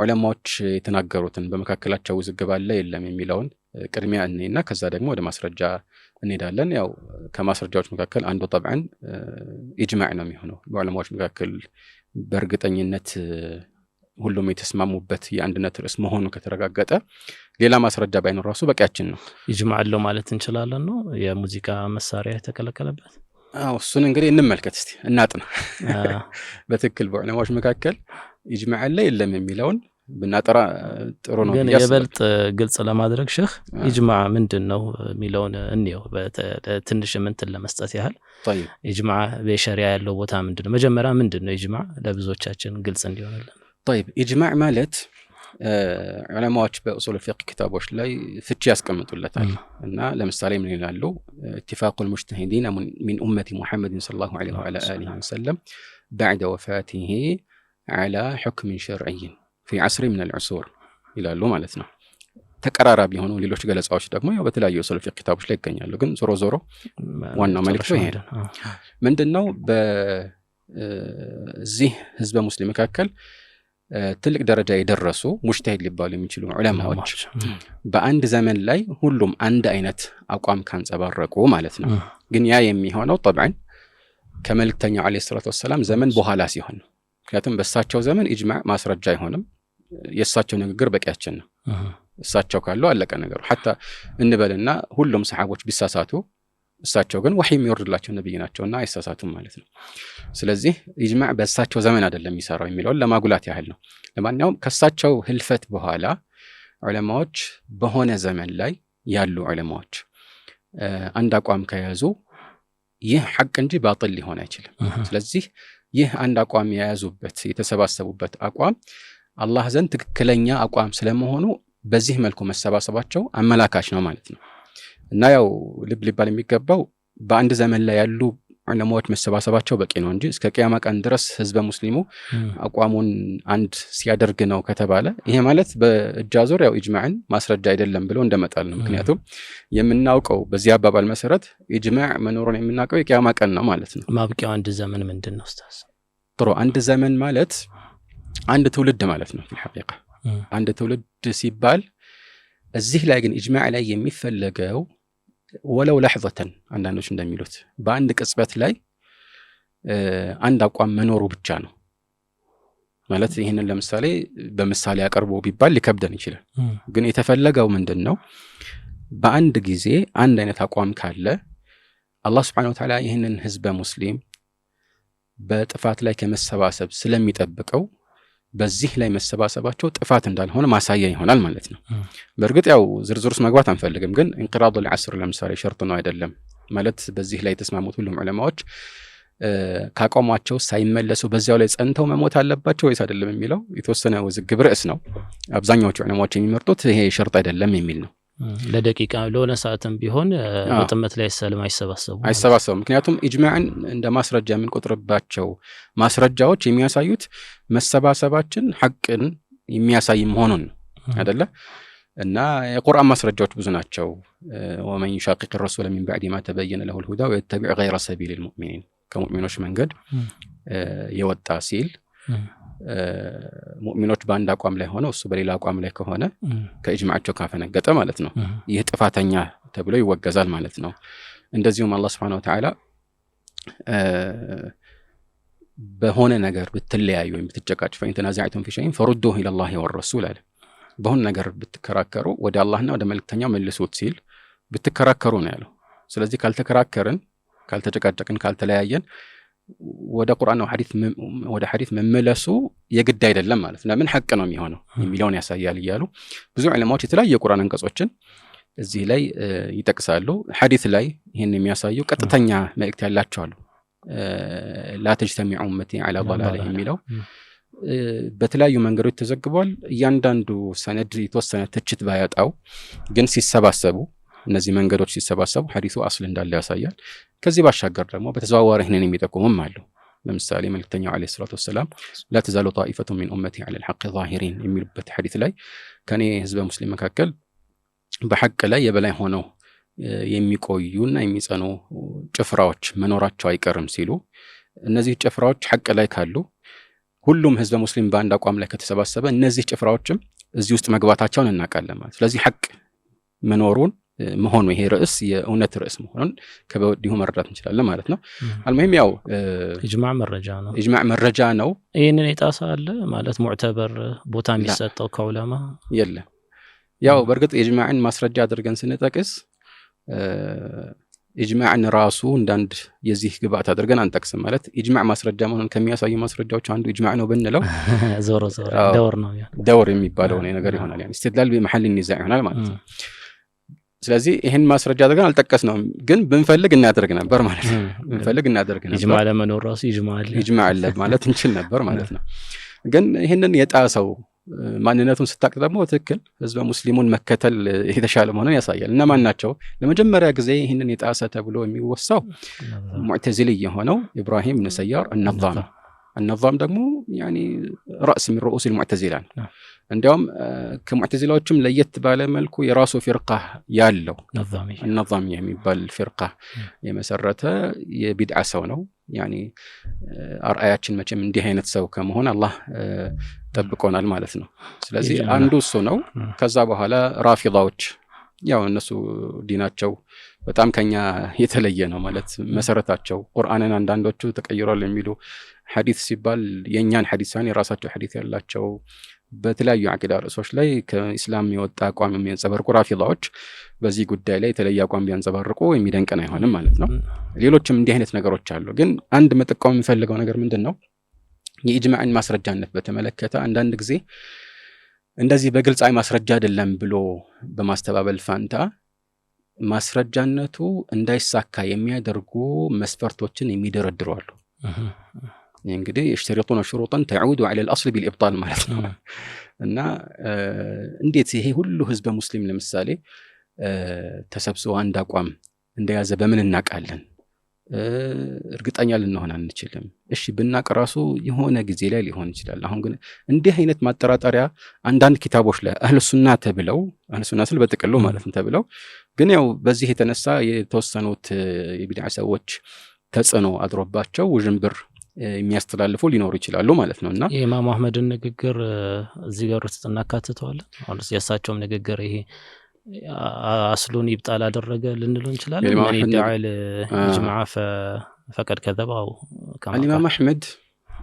ዑለማዎች የተናገሩትን በመካከላቸው ውዝግብ አለ የለም የሚለውን ቅድሚያ እንይና ከዛ ደግሞ ወደ ማስረጃ እንሄዳለን። ያው ከማስረጃዎች መካከል አንዱ ጠብዓን ኢጅማዕ ነው የሚሆነው። በዑለማዎች መካከል በእርግጠኝነት ሁሉም የተስማሙበት የአንድነት ርዕስ መሆኑ ከተረጋገጠ ሌላ ማስረጃ ባይኖር ራሱ በቂያችን ነው። ኢጅማዕ አለው ማለት እንችላለን ነው የሙዚቃ መሳሪያ የተከለከለበት? እሱን እንግዲህ እንመልከት እስቲ እናጥና። በትክክል በዑለማዎች መካከል ኢጅማዕ አለ የለም የሚለውን ብናጠራ ጥሩ ነው። ግን የበልጥ ግልጽ ለማድረግ ሼህ ኢጅማዕ ምንድነው የሚለውን እንየው ትንሽ እንትን ለመስጠት ያህል። طيب ኢጅማዕ በሸሪዓ ያለው ቦታ ምንድነው? መጀመሪያ ምንድነው ኢጅማዕ ለብዙዎቻችን ግልጽ እንዲሆንልን። طيب ኢጅማዕ ማለት ዑለማዎች በኡሱል ፊቅህ ክታቦች ላይ ፍቺ ያስቀምጡለታል እና ለምሳሌ ምን ይላሉ? اتفاق المجتهدين من أمة محمد صلى الله عليه وعلى آله وسلم بعد وفاته على حكم شرعي في عصر من العصور ይላሉ ማለት ነው። ተቀራራቢ ሆኖ ሌሎች ገለጻዎች ደግሞ ያው በተለያዩ ኡሱል ፊቅህ ክታቦች ላይ ይገኛሉ። ግን ዞሮ ዞሮ ዋናው መልእክቱ ይሄ ምንድነው? በዚህ ህዝበ ሙስሊም መካከል ትልቅ ደረጃ የደረሱ ሙጅተሂድ ሊባሉ የሚችሉ ዑለማዎች በአንድ ዘመን ላይ ሁሉም አንድ አይነት አቋም ካንጸባረቁ ማለት ነው። ግን ያ የሚሆነው ጠብዓን ከመልእክተኛው አለይሂ ሰላቱ ወሰለም ዘመን በኋላ ሲሆን ነው። ምክንያቱም በእሳቸው ዘመን ኢጅማዕ ማስረጃ አይሆንም። የእሳቸው ንግግር በቂያችን ነው። እሳቸው ካሉ አለቀ ነገሩ። ሐታ እንበልና ሁሉም ሰሃቦች ቢሳሳቱ እሳቸው ግን ወህይ የሚወርድላቸው ነብይ ናቸውና አይሳሳቱም ማለት ነው። ስለዚህ ኢጅማዕ በእሳቸው ዘመን አይደለም የሚሰራው የሚለውን ለማጉላት ያህል ነው። ለማንኛውም ከእሳቸው ህልፈት በኋላ ዑለማዎች በሆነ ዘመን ላይ ያሉ ዑለማዎች አንድ አቋም ከያዙ ይህ ሐቅ እንጂ ባጥል ሊሆን አይችልም። ስለዚህ ይህ አንድ አቋም የያዙበት የተሰባሰቡበት አቋም አላህ ዘንድ ትክክለኛ አቋም ስለመሆኑ በዚህ መልኩ መሰባሰባቸው አመላካች ነው ማለት ነው። እና ያው ልብ ሊባል የሚገባው በአንድ ዘመን ላይ ያሉ ዑለማዎች መሰባሰባቸው በቂ ነው እንጂ እስከ ቂያማ ቀን ድረስ ህዝበ ሙስሊሙ አቋሙን አንድ ሲያደርግ ነው ከተባለ ይሄ ማለት በእጃዞር ያው ኢጅማዕን ማስረጃ አይደለም ብሎ እንደመጣል ነው። ምክንያቱም የምናውቀው በዚህ አባባል መሰረት ኢጅማዕ መኖሩን የምናውቀው የቂያማ ቀን ነው ማለት ነው። ማብቂያው አንድ ዘመን ምንድነው ኡስታዝ? ጥሩ አንድ ዘመን ማለት አንድ ትውልድ ማለት ነው። በሐቂቃ አንድ ትውልድ ሲባል እዚህ ላይ ግን ኢጅማዕ ላይ የሚፈለገው ወለው ለሕظተን አንዳንዶች እንደሚሉት በአንድ ቅጽበት ላይ አንድ አቋም መኖሩ ብቻ ነው ማለት። ይህንን ለምሳሌ በምሳሌ አቀርቦ ቢባል ሊከብደን ይችላል። ግን የተፈለገው ምንድነው? በአንድ ጊዜ አንድ አይነት አቋም ካለ አላህ Subhanahu Wa Ta'ala ይህንን ህዝበ ሙስሊም በጥፋት ላይ ከመሰባሰብ ስለሚጠብቀው በዚህ ላይ መሰባሰባቸው ጥፋት እንዳልሆነ ማሳያ ይሆናል ማለት ነው። በእርግጥ ያው ዝርዝሩስ መግባት አንፈልግም። ግን ኢንቅራዱል ዐስር ለምሳሌ ሸርጥ ነው አይደለም ማለት በዚህ ላይ የተስማሙት ሁሉም ዑለማዎች ካቋማቸው ሳይመለሱ በዚያው ላይ ጸንተው መሞት አለባቸው ወይስ አይደለም የሚለው የተወሰነ ውዝግብ ርዕስ ነው። አብዛኛዎቹ ዑለማዎች የሚመርጡት ይሄ ሸርጥ አይደለም የሚል ነው። ለደቂቃ ለሆነ ሰዓትም ቢሆን በጥመት ላይ ሰልም አይሰባሰቡ። ምክንያቱም ኢጅማዕን እንደ ማስረጃ የምንቆጥርባቸው ማስረጃዎች የሚያሳዩት መሰባሰባችን ሐቅን የሚያሳይ መሆኑን አይደለ? እና የቁርአን ማስረጃዎች ብዙ ናቸው። ወመን ይሻቂቅ الرسول من بعد ما تبين له الهدى ويتبع غير سبيل المؤمنين ከሙእሚኖች መንገድ የወጣ ሲል ሙእሚኖች በአንድ አቋም ላይ ሆነው እሱ በሌላ አቋም ላይ ከሆነ ከኢጅማዓቸው ካፈነገጠ ማለት ነው ይህ ጥፋተኛ ተብሎ ይወገዛል ማለት ነው። እንደዚሁም አላህ Subhanahu Wa Ta'ala በሆነ ነገር ብትለያዩ ወይም ብትጨቃጭ فإن تنازعتم في شيء فردوه إلى الله والرسول አለ። በሆነ ነገር ብትከራከሩ ወደ አላህና ወደ መልእክተኛው መልሱት ሲል ብትከራከሩ ነው ያለው። ስለዚህ ካልተከራከርን፣ ካልተጨቃጨቅን፣ ካልተለያየን ወደ ቁርአን ነው ወደ ሐዲስ መመለሱ የግድ አይደለም ማለት ነው። ለምን ሐቅ ነው የሚሆነው የሚለውን ያሳያል እያሉ ብዙ ዑለማዎች የተለያዩ የቁርአን አንቀጾችን እዚህ ላይ ይጠቅሳሉ። ሐዲስ ላይ ይሄን የሚያሳዩ ቀጥተኛ መልእክት ያላቸው አሉ። ላ ተጅተሚዑ ኡመቲ ዐላ ضላላ የሚለው በተለያዩ መንገዶች ተዘግቧል። እያንዳንዱ ሰነድ የተወሰነ ትችት ባያጣው ግን ሲሰባሰቡ እነዚህ መንገዶች ሲሰባሰቡ ሐዲሱ አስል እንዳለ ያሳያል። ከዚህ ባሻገር ደግሞ በተዘዋዋሪ ይህንን የሚጠቁሙም አሉ። ለምሳሌ መልእክተኛው ዐለይሂ ሰላቱ ወሰላም ላ ተዛሉ ጣኢፈቱ ሚን ኡመቲ ዐለል ሐቅ ዛሂሪን የሚሉበት ሐዲስ ላይ ከኔ ህዝበ ሙስሊም መካከል በሐቅ ላይ የበላይ ሆነው የሚቆዩና የሚጸኑ ጭፍራዎች መኖራቸው አይቀርም ሲሉ እነዚህ ጭፍራዎች ሐቅ ላይ ካሉ ሁሉም ህዝበ ሙስሊም በአንድ አቋም ላይ ከተሰባሰበ እነዚህ ጭፍራዎችም እዚህ ውስጥ መግባታቸውን እናውቃለን ማለት። ስለዚህ ሐቅ መኖሩን መሆኑ ይሄ ርዕስ የእውነት ርዕስ መሆኑን ከወዲሁ መረዳት እንችላለን ማለት ነው። አልሙሂም ያው ኢጅማዕ መረጃ ነው። ኢጅማዕ መረጃ ነው። ይሄንን የጣሳ አለ ማለት ሙዕተበር ቦታ የሚሰጠው ከዑለማ የለም። ያው በርግጥ ኢጅማዕን ማስረጃ አድርገን ስንጠቅስ ኢጅማዕን ራሱ እንዳንድ የዚህ ግብአት አድርገን አንጠቅስም ማለት ኢጅማዕ ማስረጃ መሆኑን ከሚያሳዩ ማስረጃዎች አንዱ ኢጅማዕ ነው ብንለው ዞሮ ደወር ነው ደወር የሚባለው ነገር ይሆናል። يعني استدلال بمحل النزاع ይሆናል ማለት ነው። ስለዚህ ይሄን ማስረጃ አድርገን አልጠቀስነውም፣ ግን ብንፈልግ እናደርግ ነበር ማለት ነው። ብንፈልግ እናደርግ ነበር። ኢጅማዕ ለመኖር ራሱ ኢጅማዕ አለ ማለት እንችል ነበር ማለት ነው። ግን ይሄንን የጣሰው ማንነቱን ስታቅ ደግሞ ትክክል ህዝበ ሙስሊሙን መከተል የተሻለ መሆኑን ያሳያል። እና ማን ናቸው ለመጀመሪያ ጊዜ ይሄንን የጣሰ ተብሎ የሚወሳው ሙዕተዚሊ የሆነው ኢብራሂም ኢብኑ ሰያር النظام ደግሞ يعني رأس من رؤوس المعتزلة እንዲያውም ከሙዕተዚላዎችም ለየት ባለ መልኩ የራሱ ፊርቃ ያለው النظام የሚባል ፊርቃ የመሰረተ የቢድዓ ሰው ነው። يعني አርአያችን መቼም እንዲህ አይነት ሰው ከመሆን አላህ ጠብቆናል ማለት ነው። ስለዚህ አንዱ እሱ ነው። ከዛ በኋላ ራፊዳዎች ያው እነሱ ዲናቸው በጣም ከኛ የተለየ ነው ማለት መሰረታቸው ቁርአንን አንዳንዶቹ ተቀይሯል የሚሉ ሐዲስ ሲባል የኛን ሐዲሳን የራሳቸው ሐዲስ ያላቸው በተለያዩ አቂዳ ርዕሶች ላይ ከኢስላም የወጣ አቋም የሚያንጸባርቁ ራፊዳዎች በዚህ ጉዳይ ላይ የተለየ አቋም ቢያንጸባርቁ የሚደንቀን አይሆንም ማለት ነው። ሌሎችም እንዲህ አይነት ነገሮች አሉ። ግን አንድ መጠቆም የሚፈልገው ነገር ምንድነው የኢጅማዕን ማስረጃነት በተመለከተ አንዳንድ ጊዜ እንደዚህ በግልጽ አይ ማስረጃ አይደለም ብሎ በማስተባበል ፋንታ ማስረጃነቱ እንዳይሳካ የሚያደርጉ መስፈርቶችን የሚደረድሩ አሉ። እንግዲህ يشترطون شروطا تعود على الاصل بالابطال ማለት ነው። እና እንዴት ይሄ ሁሉ ህዝበ ሙስሊም ለምሳሌ ተሰብስቦ አንድ አቋም እንደያዘ በምን እናውቃለን? እርግጠኛ ልንሆን አንችልም። እሺ ብናቅ ራሱ የሆነ ጊዜ ላይ ሊሆን ይችላል። አሁን ግን እንዲህ አይነት ማጠራጠሪያ አንዳንድ ኪታቦች ላይ አህለ ሱና ተብለው አህለ ሱና ስል በጥቅሉ ማለት ነው ተብለው ግን ያው በዚህ የተነሳ የተወሰኑት የቢድዓ ሰዎች ተጽዕኖ አድሮባቸው ውዥንብር የሚያስተላልፉ ሊኖሩ ይችላሉ ማለት ነውና የኢማም አህመድን ንግግር እዚህ ጋር ውስጥ እናካትተዋለን። አሁን የእሳቸውም ንግግር ይሄ አስሉን ይብጣል አደረገ ልንለው እንችላለን። ማን ይدعي الجماعه فقد كذب او كما الامام احمد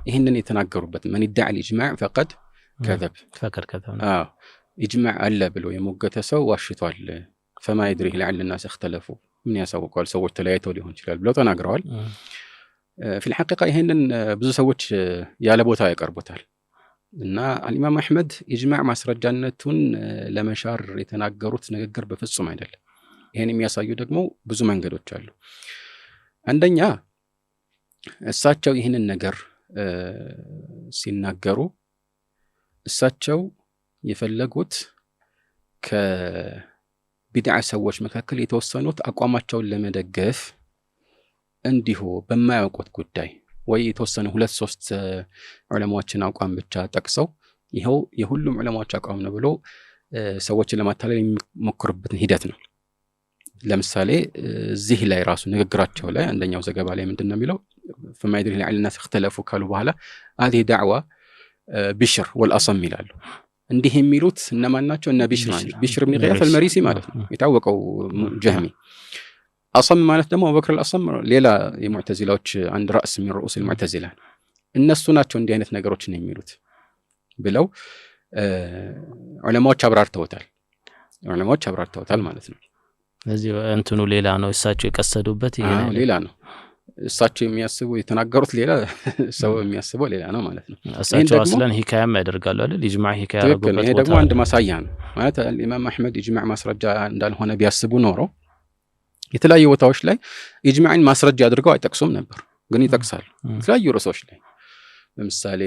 ይሄንን የተናገሩበት ማን يدعي الاجماع فقد كذب اجماع አለ ብሎ የሞገተ ሰው ዋሽቷል። فما يدري لعل الناس اختلفوا ምን ያሳውቃል ሰዎች ተለያይተው ሊሆን ይችላል ብለው ተናግረዋል። في الحقيقه ይሄንን ብዙ ሰዎች ያለ ቦታ ያቀርቡታል። እና الامام احمد اجماع ማስረጃነቱን ለመሻር የተናገሩት ንግግር በፍጹም አይደለም። ይሄን የሚያሳዩ ደግሞ ብዙ መንገዶች አሉ። አንደኛ እሳቸው ይሄንን ነገር ሲናገሩ እሳቸው የፈለጉት ከቢድዓ ሰዎች መካከል የተወሰኑት አቋማቸውን ለመደገፍ እንዲሁ በማያውቁት ጉዳይ ወይ የተወሰኑ 2-3 ዑለማዎችን አቋም ብቻ ጠቅሰው ይሄው የሁሉም ዑለማዎች አቋም ነው ብሎ ሰዎችን ለማታለል የሚሞክሩበት ሂደት ነው። ለምሳሌ እዚህ ላይ ራሱ ንግግራቸው ላይ አንደኛው ዘገባ ላይ ምንድነው የሚለው فما يدري لعل الناس اختلفوا ካሉ በኋላ هذه دعوة ቢሽር ወልአሰም ይላሉ። እንዲህ የሚሉት እነማን ናቸው? እነ ቢሽር ናቸው። ቢሽር ኢብኑ ጊያስ አልመሪሲ ማለት ነው፣ የታወቀው ጀህሚ። አሰም ማለት ደግሞ አቡበክር አልአሰም ሌላ የሙዕተዚላዎች አንድ ራስ من رؤوس المعتزلة እነሱ ናቸው እንዲህ አይነት ነገሮችን የሚሉት ብለው ዑለማዎች አብራርተውታል ማለት ነው። ስለዚህ እንትኑ ሌላ ነው፣ እሳቸው የቀሰዱበት ይሄ ሌላ ነው። እሳቸው የሚያስቡ የተናገሩት ሌላ፣ ሰው የሚያስበው ሌላ ነው ማለት ነው። እሳቸው አስለን ሂካያም ያደርጋሉ አይደል? ኢጅማዕ ሂካያ ያደርጉበት። ይሄ ደግሞ አንድ ማሳያ ነው ማለት ኢማም አህመድ ኢጅማዕ ማስረጃ እንዳልሆነ ቢያስቡ ኖሮ የተለያዩ ቦታዎች ላይ ኢጅማዕን ማስረጃ አድርገው አይጠቅሱም ነበር፣ ግን ይጠቅሳሉ የተለያዩ ርዕሶች ላይ። ለምሳሌ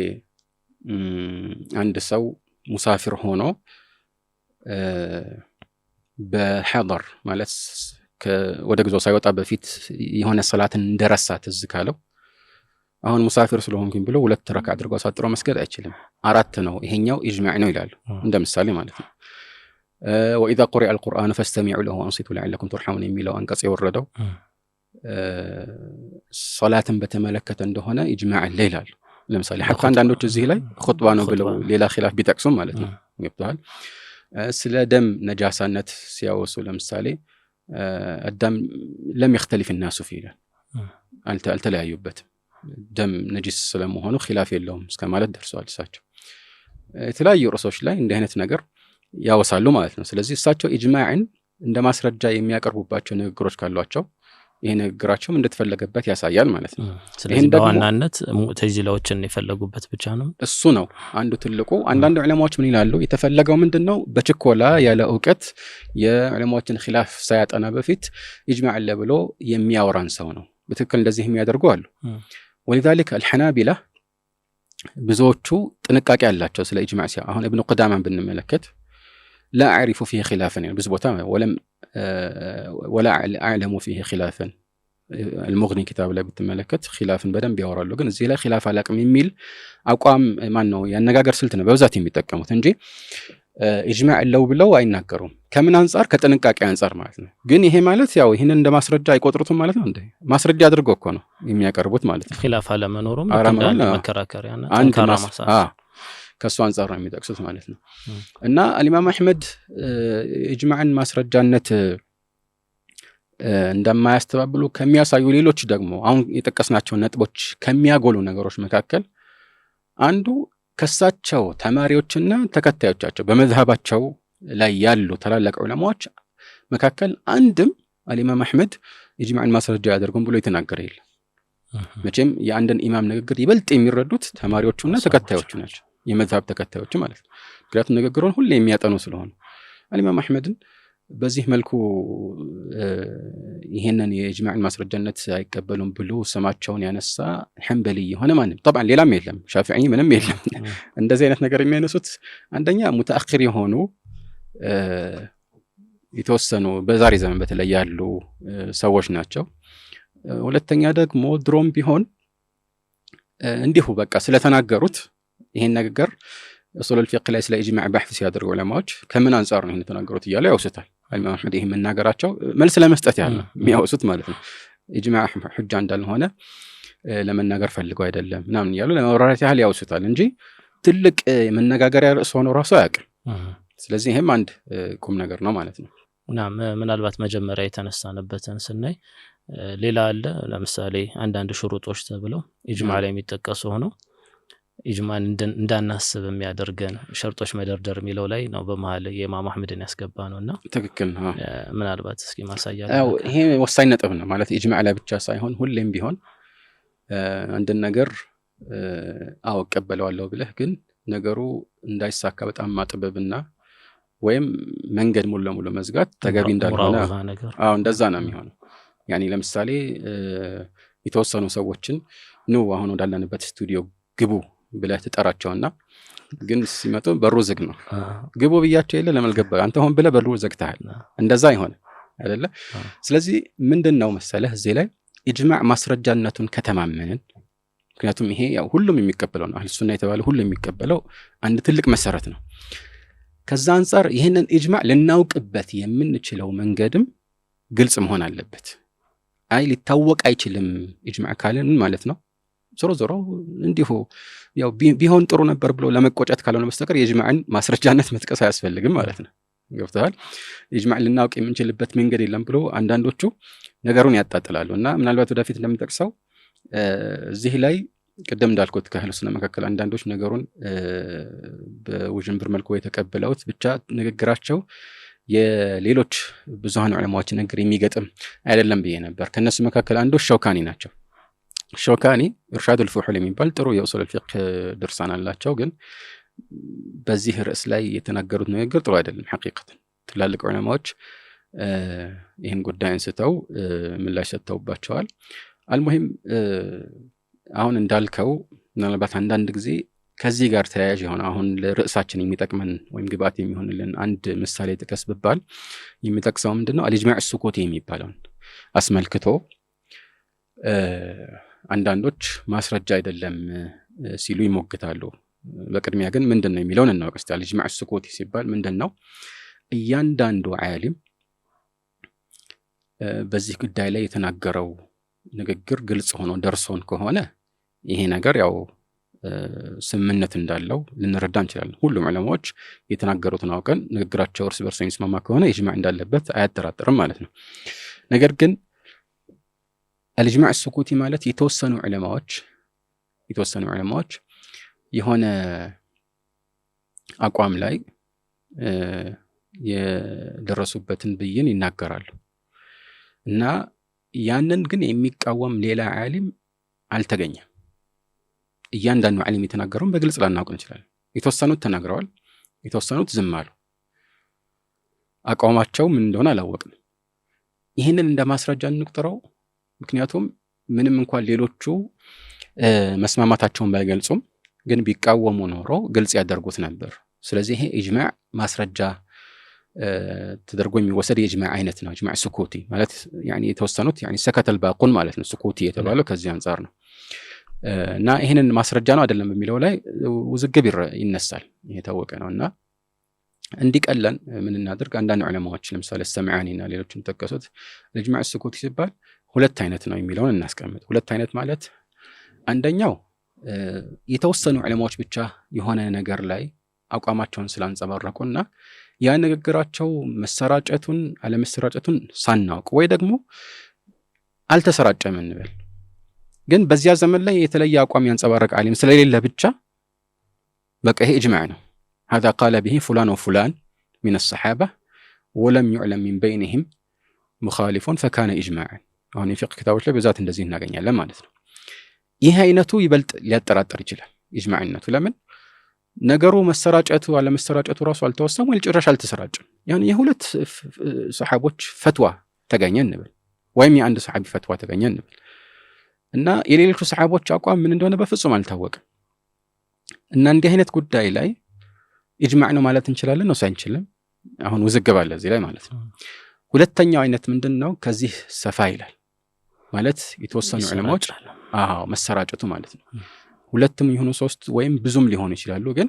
አንድ ሰው ሙሳፊር ሆኖ በሐضር ማለት ወደ ጉዞ ሳይወጣ በፊት የሆነ ሰላትን እንደረሳ ትዝ ካለው አሁን ሙሳፊር ስለሆንኩኝ ብሎ 2 ረካ አድርጎ አሳጥሮ መስገድ አይችልም፣ 4 ነው፣ ይሄኛው ኢጅማዕ ነው ይላሉ። እንደ ምሳሌ ማለት ነው። ወኢዛ ቁሪአ አልቁርአኑ ፈስተሚዑ ለሁ ወአንሲቱ ለዐለኩም ቱርሐሙን የሚለው አንቀጽ የወረደው ሶላትን በተመለከተ እንደሆነ ኢጅማዕ አለ ይላሉ። ለምሳሌ ሐታ አንዳንዶች እዚህ ላይ ኹጥባ ነው ብለው ሌላ ኺላፍ ቢጠቅሱም ማለት ነው ገብቷል። ስለ ደም ነጃሳነት ሲያወሱ ለምሳሌ الدم لم يختلف الناس فيه አልተለያዩበትም፣ ደም ነጂስ ስለመሆኑ ኺላፍ የለውም እስከማለት ደርሰዋል እሳቸው። የተለያዩ ርዕሶች ላይ እንዲህ አይነት ነገር ያወሳሉ ማለት ነው። ስለዚህ እሳቸው ኢጅማዕን እንደ ማስረጃ የሚያቀርቡባቸው ንግግሮች ካሏቸው ይሄ ንግግራቸው እንደተፈለገበት ያሳያል ማለት ነው። ስለዚህ በዋናነት ሙዕተዚላዎችን የፈለጉበት ብቻ ነው፣ እሱ ነው አንዱ ትልቁ። አንዳንድ ዑለማዎች ምን ይላሉ? የተፈለገው ምንድነው? በችኮላ ያለ ዕውቀት የዑለማዎችን ኺላፍ ሳያጠና በፊት ኢጅማዕ አለ ብሎ የሚያወራን ሰው ነው። በትክክል እንደዚህ የሚያደርጉ አሉ። ወለذلك الحنابلة ብዙዎቹ ጥንቃቄ አላቸው ስለ ኢጅማዕ ሲያ። አሁን ኢብኑ ቁዳማን ብንመለከት لا أعرف فيه خلافا يعني بس بوتا ولا أعلم فيه خلافا المغني كتاب ላይ ብትመለከት ኺላፍን በደንብ ያወራሉ። ግን እዚህ ላይ ኺላፍ አላቅም የሚል አቋም ማን ነው ያነጋገር ስልት ነው በብዛት የሚጠቀሙት እንጂ ኢጅማዕ አለው ብለው አይናገሩም። ከምን አንፃር? ከጥንቃቄ አንፃር ማለት ነው። ግን ይሄ ማለት ያው ይሄንን እንደ ማስረጃ አይቆጥሩትም ማለት ነው። እንዴ ማስረጃ አድርጎ እኮ ነው የሚያቀርቡት ማለት ነው። ኺላፍ አለመኖሩም እንዳለ መከራከሪያና ጠንካራ ማሳያ ከሱ አንፃር ነው የሚጠቅሱት ማለት ነው። እና ኢማም አህመድ ኢጅማዕን ማስረጃነት እንደማያስተባብሉ ከሚያሳዩ ሌሎች ደግሞ አሁን የጠቀስናቸው ነጥቦች ከሚያጎሉ ነገሮች መካከል አንዱ ከሳቸው ተማሪዎችና ተከታዮቻቸው በመዝሐባቸው ላይ ያሉ ታላላቅ ዑለማዎች መካከል አንድም ኢማም አህመድ ኢጅማዕን ማስረጃ ያደርጉም ብሎ የተናገረ የለም። መቼም የአንድን ኢማም ንግግር ይበልጥ የሚረዱት ተማሪዎቹና ተከታዮቹ ናቸው፣ የመዝሐብ ተከታዮቹ ማለት ነው። ምክንያቱም ንግግሩን ሁሌ የሚያጠኑ ስለሆነ ኢማም አህመድን በዚህ መልኩ ይሄንን የኢጅማዕን ማስረጃነት አይቀበሉም ብሎ ስማቸውን ያነሳ ሐንበሊ የሆነ ማንም طبعا ሌላም የለም፣ ሻፊዒ ምንም የለም። እንደዚህ አይነት ነገር የሚያነሱት አንደኛ ሙተአኺር የሆኑ የተወሰኑ በዛሬ ዘመን በተለይ ያሉ ሰዎች ናቸው። ሁለተኛ ደግሞ ድሮም ቢሆን እንዲሁ በቃ ስለተናገሩት ይሄን ነገር ኡሱል الفقه ላይ ስለ ኢጅማዕ በሕث ሲያደርጉ ዑለማዎች ከምን አንፃር ነው ይሄን ተናገሩት እያሉ ያውሱታል። ኢማም አህመድ ይሄን መናገራቸው መልስ ለመስጠት ያለ የሚያውሱት ማለት ነው። ኢጅማዕ ሁጃ እንዳልሆነ ለመናገር ፈልገው አይደለም ምናምን እያሉ ለማብራራት ያህል ያውሱታል እንጂ ትልቅ መነጋገሪያ ርዕስ ሆኖ ራሱ አያውቅም። ስለዚህ ይሄም አንድ ቁም ነገር ነው ማለት ነው። እና ምናልባት መጀመሪያ የተነሳነበትን ስናይ ሌላ አለ። ለምሳሌ አንዳንድ ሽሩጦች ተብለው ኢጅማዕ ላይ የሚጠቀሱ ሆነው ኢጅማዕን እንዳናስብ የሚያደርገን ሸርጦች መደርደር የሚለው ላይ ነው በመሃል የኢማም አህመድን ያስገባ ነውና ትክክል ነው። ምናልባት እስኪ ማሳያ ያው ይሄ ወሳኝ ነጥብ ነው ማለት ኢጅማዕ ላይ ብቻ ሳይሆን ሁሌም ቢሆን አንድ ነገር አወቀበለዋለሁ ብለህ ግን ነገሩ እንዳይሳካ በጣም ማጥበብና ወይም መንገድ ሙሉ ለሙሉ መዝጋት ተገቢ እንዳልሆነ እንደዛ ነው የሚሆነው። ያኒ ለምሳሌ የተወሰኑ ሰዎችን ነው አሁን ወዳለንበት ስቱዲዮ ግቡ ብለህ ትጠራቸውና ግን ሲመጡ በሩ ዝግ ነው። ግቡ ብያቸው የለ ለመልገባ አንተ ሆን ብለህ በሩ ዘግተሃል። እንደዛ ይሆን አይደለ? ስለዚህ ምንድነው መሰለህ እዚህ ላይ ኢጅማዕ ማስረጃነቱን ከተማመንን፣ ምክንያቱም ይሄ ያው ሁሉም የሚቀበለው ነው፣ አህሉ ሱና የተባለ ሁሉ የሚቀበለው አንድ ትልቅ መሰረት ነው። ከዛ አንፃር ይሄንን ኢጅማዕ ልናውቅበት የምንችለው መንገድም ግልጽ መሆን አለበት። አይ ሊታወቅ አይችልም ኢጅማዕ ካለን ማለት ነው ዞሮ እንዲሁ ያው ቢሆን ጥሩ ነበር ብሎ ለመቆጨት ካልሆነ በስተቀር የኢጅማዕን ማስረጃነት መጥቀስ አያስፈልግም ማለት ነው። ገብተዋል። ኢጅማዕ ልናውቅ የምንችልበት መንገድ የለም ብሎ አንዳንዶቹ ነገሩን ያጣጥላሉ። እና ምናልባት ወደፊት እንደምጠቅሰው እዚህ ላይ ቅድም እንዳልኩት ከአህሉ ሱና መካከል አንዳንዶች ነገሩን በውዥንብር መልኩ የተቀበለውት ብቻ ንግግራቸው የሌሎች ብዙሃን ዑለማዎች ንግግር የሚገጥም አይደለም ብዬ ነበር። ከነሱ መካከል አንዱ ሸውካኒ ናቸው። ሸውካኒ ኢርሻዱል ፉሑል የሚባል ጥሩ የኡሱል ፊቅህ ድርሳን አላቸው። ግን በዚህ ርዕስ ላይ የተናገሩት ንግግር ጥሩ አይደለም። ሐቂቀተን ትላልቅ ዑለማዎች ይህን ጉዳይ አንስተው ምላሽ ሰጥተውባቸዋል። አልሙሂም አሁን እንዳልከው ምናልባት አንዳንድ ጊዜ ከዚህ ጋር ተያያዥ የሆነ አሁን ለርዕሳችን የሚጠቅመን ወይም ግብዓት የሚሆንልን አንድ ምሳሌ ጥቀስ ብባል የሚጠቅሰው ምንድነው አልኢጅማዕ ሱኩቲ የሚባለውን አስመልክቶ አንዳንዶች ማስረጃ አይደለም ሲሉ ይሞግታሉ። በቅድሚያ ግን ምንድነው የሚለውን እናውቅ እስቲ። አልኢጅማዕ ሱኩቲ ሲባል ምንድነው? እያንዳንዱ ዓሊም በዚህ ጉዳይ ላይ የተናገረው ንግግር ግልጽ ሆኖ ደርሶን ከሆነ ይሄ ነገር ያው ስምምነት እንዳለው ልንረዳ እንችላለን። ሁሉም ዑለማዎች የተናገሩትን አውቀን ንግግራቸው እርስ በርስ የሚስማማ ከሆነ ኢጅማዕ እንዳለበት አያጠራጥርም ማለት ነው። ነገር ግን አልኢጅማዕ ሱኩቲ ማለት የተወሰኑ ዑለማዎች የሆነ አቋም ላይ የደረሱበትን ብይን ይናገራሉ እና ያንን ግን የሚቃወም ሌላ ዓሊም አልተገኘም። እያንዳንዱ ዓሊም የተናገረውን በግልጽ ላናውቅ እንችላለን። የተወሰኑት ተናግረዋል፣ የተወሰኑት ዝም አሉ። አቋማቸው ምን እንደሆነ አላወቅንም። ይህንን እንደ ማስረጃ እንቁጠረው። ምክንያቱም ምንም እንኳን ሌሎቹ መስማማታቸውን ባይገልጹም ግን ቢቃወሙ ኖሮ ግልጽ ያደርጉት ነበር። ስለዚህ ይሄ ኢጅማዕ ማስረጃ ተደርጎ የሚወሰድ የኢጅማዕ አይነት ነው። ኢጅማዕ ሱኩቲ ማለት ያኒ የተወሰኑት ያኒ ሰከተል ባቁን ማለት ነው። ሱኩቲ የተባለው ከዚህ አንፃር ነው። እና ይሄንን ማስረጃ ነው አይደለም በሚለው ላይ ውዝግብ ይነሳል። ይሄ ታወቀ ነውና እንዲቀለን ምን እናድርግ? አንዳንድ ዑለማዎች ለምሳሌ ሰምዓኒና ሌሎችን ተጠቀሱት ኢጅማዕ ሱኩቲ ሲባል ሁለት አይነት ነው የሚለውን እናስቀምጥ። ሁለት አይነት ማለት አንደኛው የተወሰኑ ዑለማዎች ብቻ የሆነ ነገር ላይ አቋማቸውን ስላንጸባረቁና ያ ንግግራቸው መሰራጨቱን አለመሰራጨቱን ሳናውቅ ወይ ደግሞ አልተሰራጨም እንበል፣ ግን በዚያ ዘመን ላይ የተለየ አቋም ያንጸባረቀ ዓሊም ስለሌለ ብቻ በቃ ይሄ ኢጅማዕ ነው። هذا قال به فلان وفلان من الصحابة ولم يعلم من بينهم مخالف فكان إجماعا። አሁን የፊቅህ ክታቦች ላይ በዛት እንደዚህ እናገኛለን ማለት ነው። ይህ አይነቱ ይበልጥ ሊያጠራጥር ይችላል ኢጅማዕነቱ። ለምን? ነገሩ መሰራጨቱ አለመሰራጨቱ ራሱ አልተወሰነም ወይ ጭራሽ አልተሰራጨም። ያን የሁለት ሰሃቦች ፈትዋ ተገኘ እንበል፣ ወይም የአንድ ሰሃቢ ፈትዋ ተገኘ እንበል እና የሌሎቹ ሰሃቦች አቋም ምን እንደሆነ በፍጹም አልታወቀም። እና እንዲህ አይነት ጉዳይ ላይ ኢጅማዕ ነው ማለት እንችላለን ነው ሳይንችልም? አሁን ውዝግብ አለ እዚህ ላይ ማለት ነው። ሁለተኛው አይነት ምንድነው? ከዚህ ሰፋ ይላል ማለት የተወሰኑ ዑለማዎች መሰራጨቱ ማለት ነው። ሁለትም ይሁኑ ሶስት ወይም ብዙም ሊሆኑ ይችላሉ። ግን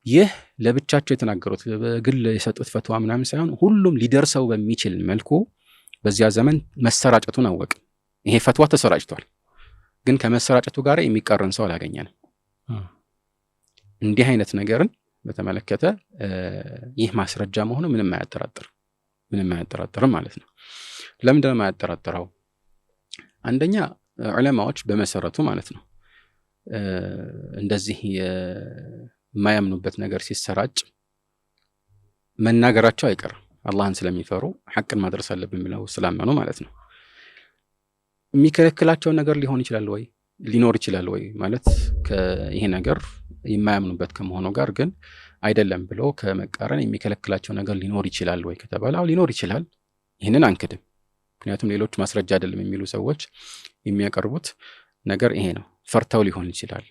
ይህ ለብቻቸው የተናገሩት በግል የሰጡት ፈትዋ ምናምን ሳይሆን ሁሉም ሊደርሰው በሚችል መልኩ በዚያ ዘመን መሰራጨቱን አወቅ። ይሄ ፈትዋ ተሰራጭቷል፣ ግን ከመሰራጨቱ ጋር የሚቃረን ሰው አላገኘንም። እንዲህ አይነት ነገርን በተመለከተ ይህ ማስረጃ መሆኑ ምንም አያጠራጥርም ማለት ነው። ለምንድን ነው የማያጠራጥረው? አንደኛ ዑለማዎች በመሰረቱ ማለት ነው እንደዚህ የማያምኑበት ነገር ሲሰራጭ መናገራቸው አይቀርም። አላህን ስለሚፈሩ ሐቅን ማድረስ አለብን ብለው ስላመኑ ማለት ነው። የሚከለክላቸው ነገር ሊኖር ይችላል ወይ ማለት ይሄ ነገር የማያምኑበት ከመሆኑ ጋር ግን አይደለም ብሎ ከመቃረን የሚከለክላቸው ነገር ሊኖር ይችላል ወይ ከተባለ ሊኖር ይችላል። ይህንን አንክድም። ምክንያቱም ሌሎች ማስረጃ አይደለም የሚሉ ሰዎች የሚያቀርቡት ነገር ይሄ ነው። ፈርተው ሊሆን ይችላል።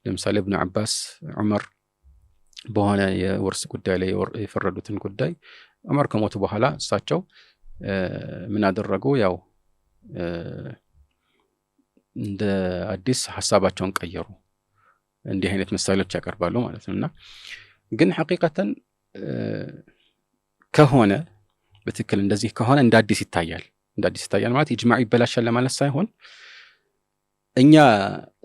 ለምሳሌ ኢብኑ አባስ ዑመር በሆነ የውርስ ጉዳይ ላይ የፈረዱትን ጉዳይ ዑመር ከሞቱ በኋላ እሳቸው ምን አደረጉ? ያው እንደ አዲስ ሐሳባቸውን ቀየሩ። እንዲህ አይነት ምሳሌዎች ያቀርባሉ ማለት ነውና ግን ሐቂቀተን ከሆነ በትክክል እንደዚህ ከሆነ እንደ አዲስ ይታያል ማለት ኢጅማዕ ይበላሻል ለማለት ሳይሆን እኛ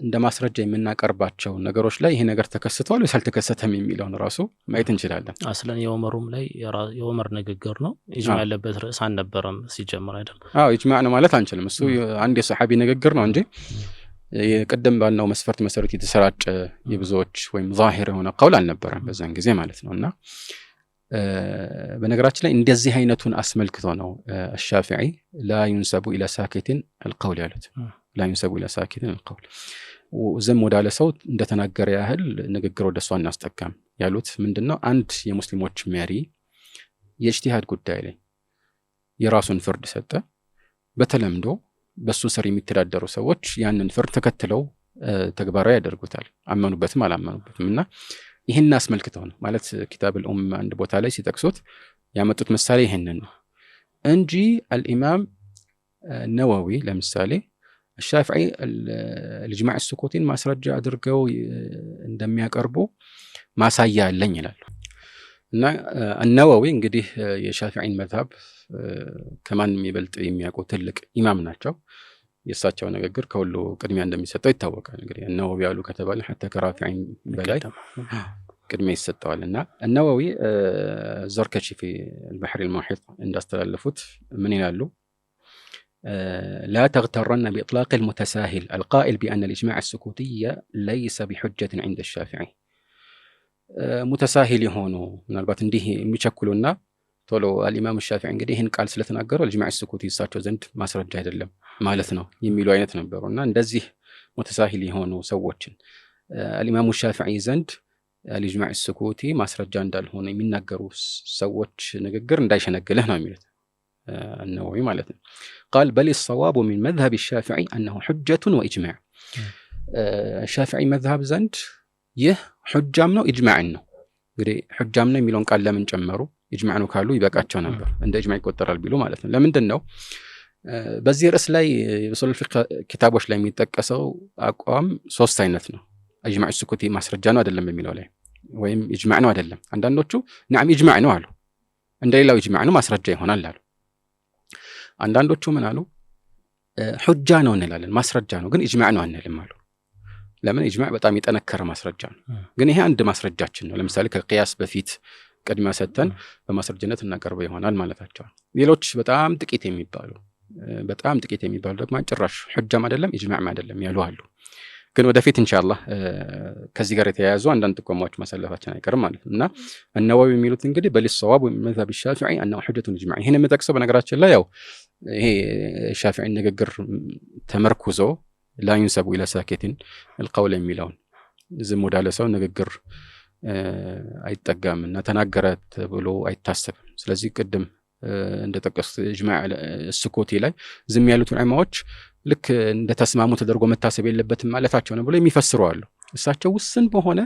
እንደ ማስረጃ የምናቀርባቸው ነገሮች ላይ ይሄ ነገር ተከስቷል ወይስ አልተከሰተም የሚለውን ራሱ ማየት እንችላለን። አስለን የዑመሩም ላይ የዑመር ንግግር ነው ኢጅማዕ ያለበት ርዕስ አልነበረም ሲጀምር አይደል? ኢጅማዕ ነው ማለት አንችልም። እሱ አንድ የሰሐቢ ንግግር ነው እንጂ የቀደም ባልነው መስፈርት መሰረት የተሰራጨ የብዙዎች ወይም ዛሂር የሆነ ቀውል አልነበረም በዛን ጊዜ ማለት ነውና በነገራችን ላይ እንደዚህ አይነቱን አስመልክቶ ነው الشافعي لا ينسب الى ساكت القول ያሉት لا ينسب الى ساكت القول ወዘም ወዳለ ሰው እንደተናገረ ያህል ንግግር ወደሱ አናስጠጋም ያሉት ምንድነው? አንድ የሙስሊሞች መሪ የኢጅቲሃድ ጉዳይ ላይ የራሱን ፍርድ ሰጠ። በተለምዶ በሱ ስር የሚተዳደሩ ሰዎች ያንን ፍርድ ተከትለው ተግባራዊ ያደርጉታል፣ አመኑበትም አላመኑበትምና ይሄን አስመልክተው ነው ማለት ኪታብ አንድ ቦታ ላይ ሲጠቅሱት ያመጡት ምሳሌ ይሄንን ነው እንጂ አልኢማም ነወዊ ለምሳሌ الشافعي الإجماع السكوتين ማስረጃ አድርገው እንደሚያቀርቡ ማሳያ አለኝ ይላሉ። እና النووي እንግዲህ የሻፊዒን መዝሐብ ከማንም ይበልጥ የሚያውቁ ትልቅ ኢማም ናቸው። የእሳቸው ንግግር ከሁሉ ቅድሚያ እንደሚሰጠው ይታወቃል። እንግዲህ النووي ያሉ ከተባለ حتى ከራፊዒን በላይ ቅድሚያ ይሰጠዋልና النووي ዘርከሺ في البحر المحيط እንዳስተላለፉት ምን ይላሉ? لا تغترن بإطلاق المتساهل القائل بأن الإجماع السكوتي ليس بحجة عند الشافعي. متساهل يهونو من البات እንዲህ የሚቸኩሉና ቶሎ الإمام الشافعي እንግዲህ ይህን ቃል ስለተናገሩ الإجماع السكوتي እሳቸው ዘንድ ማስረጃ አይደለም ማለት ነው የሚሉ አይነት ነበሩና እንደዚህ متساهل የሆኑ ሰዎችን الإمام الشافعي ዘንድ الإجماع السكوتي ማስረጃ እንዳልሆነ የሚናገሩ ሰዎች ንግግር እንዳይሸነግልህ ነው የሚሉት النووي ማለት ነው። قال بل الصواب من مذهب الشافعي أنه حجة وإجماع. الشافعي مذهب ዘንድ ይህ ሑጃም ነው ኢጅማዕም ነው። እንግዲህ ሑጃም ነው የሚለውን ቃል ለምን ጨመሩ? ኢጅማዕ ነው ካሉ ይበቃቸው ነበር፣ እንደ ኢጅማዕ ይቆጠራል ቢሉ ማለት ነው። ለምንድን ነው በዚህ ርዕስ ላይ የኡሱል ፊቅህ ኪታቦች ላይ የሚጠቀሰው አቋም ሶስት አይነት ነው። ኢጅማዕ ስኩቲ ማስረጃ ነው አይደለም የሚለው ላይ ወይም ኢጅማዕ ነው አይደለም። አንዳንዶቹ ነዓም ኢጅማዕ ነው አሉ፣ እንደሌላው ኢጅማዕ ነው ማስረጃ ይሆናል አሉ። አንዳንዶቹ ምን አሉ? ሑጃ ነው እንላለን ማስረጃ ነው ግን ኢጅማዕ ነው አንልም አሉ። ለምን? ኢጅማዕ በጣም የጠነከረ ማስረጃ ነው፣ ግን ይሄ አንድ ማስረጃችን ነው። ለምሳሌ ከቂያስ በፊት ቅድሚያ ሰጥተን በማስረጃነት እናቀርበው ይሆናል ማለታቸው። ሌሎች በጣም ጥቂት የሚባሉ ደግሞ ጭራሽ ሑጃም አይደለም ኢጅማዕም አይደለም ያሉ አሉ። ግን ወደፊት ኢንሻአላህ ከዚህ ጋር የተያያዙ አንዳንድ ጥቆማዎች ማሳለፋችን አይቀርም ማለት ነው። እና النووي የሚሉት እንግዲህ በልሰዋብ መዝሀብ الشافعي أنه حجة إجماع። ይሄን የምጠቅሰው በነገራችን ላይ ያው ይሄ ሻፊዒ ንግግር ተመርኩዞ لا ينسب إلى ساكت القول የሚለውን ዝም ወዳለ ሰው ንግግር አይጠጋምና ተናገረት ብሎ አይታሰብም። ስለዚህ ቅድም እንደተጠቀሱት ኢጅማዕ ስኩቲ ላይ ዝም ያሉት ዑለማዎች ልክ እንደተስማሙ ተደርጎ መታሰብ የለበትም ማለታቸው ነው ብሎ የሚፈስሩ አሉ። እሳቸው ውስን በሆነ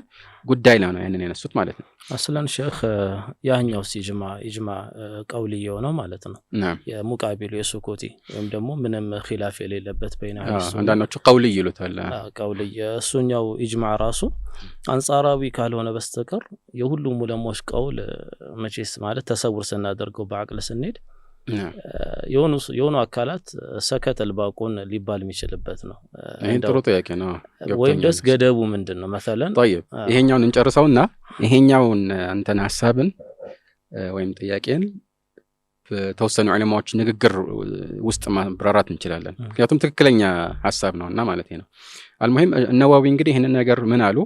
ጉዳይ ላይ ነው ያንን ያነሱት ማለት ነው። አስለን ሼክ ያኛው ኢጅማዕ ቀውልየው ነው ማለት ነው። የሙቃቢሉ የሱኩቲ ወይም ደግሞ ምንም ኺላፍ የሌለበት በይና አንዳንዶቹ ቀውል ይሉታል። ቀውልየ እሱኛው ኢጅማዕ ራሱ አንጻራዊ ካልሆነ በስተቀር የሁሉም ዑለሞች ቀውል መቼስ ማለት ተሰውር ስናደርገው በአቅል ስንሄድ የሆኑ አካላት ሰከተል ባቁን ሊባል የሚችልበት ነው። ይሄን ጥሩ ጥያቄ ነው። ወይም ደስ ገደቡ ምንድነው? مثلا طيب ይሄኛውን እንጨርሰውና ይሄኛውን አንተን ሐሳብን ወይም ጥያቄን በተወሰኑ ዑለማዎች ንግግር ውስጥ ማብራራት እንችላለን። ምክንያቱም ትክክለኛ ሐሳብ ነውና ማለት ነው። المهم النووي እንግዲህ ይሄንን ነገር ምን አሉ?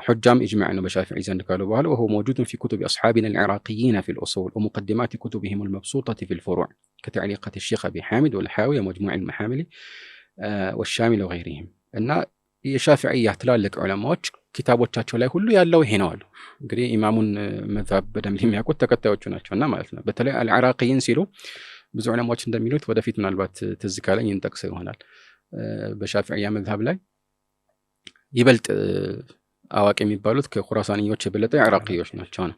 حجام إجماعنا بشافعي زند قالوا بهذا وهو موجود في كتب أصحابنا العراقيين في الأصول ومقدمات كتبهم المبسوطة في الفروع كتعليقات الشيخ أبي حامد والحاوي ومجموع المحامل والشامل وغيرهم. أن الشافعي يحتلال لك علماء كتابوቻቸው ላይ ሁሉ ያለው ይሄ ነው አሉ። እንግዲህ ኢማሙን መዝሀብ በደንብ የሚያውቁት ተከታዮቹ ናቸውና ማለት ነው። በተለይ አልዓራቂይን ሲሉ ብዙ ዑለማዎች እንደሚሉት ወደፊት ምናልባት ትዝ ካለኝ እንጠቅሰው ይሆናል። በሻፊዒያ መዝሀብ ላይ ይበልጥ አዋቂ የሚባሉት ከኹራሳንዮች የበለጠ ኢራቂዮች ናቸው ነው።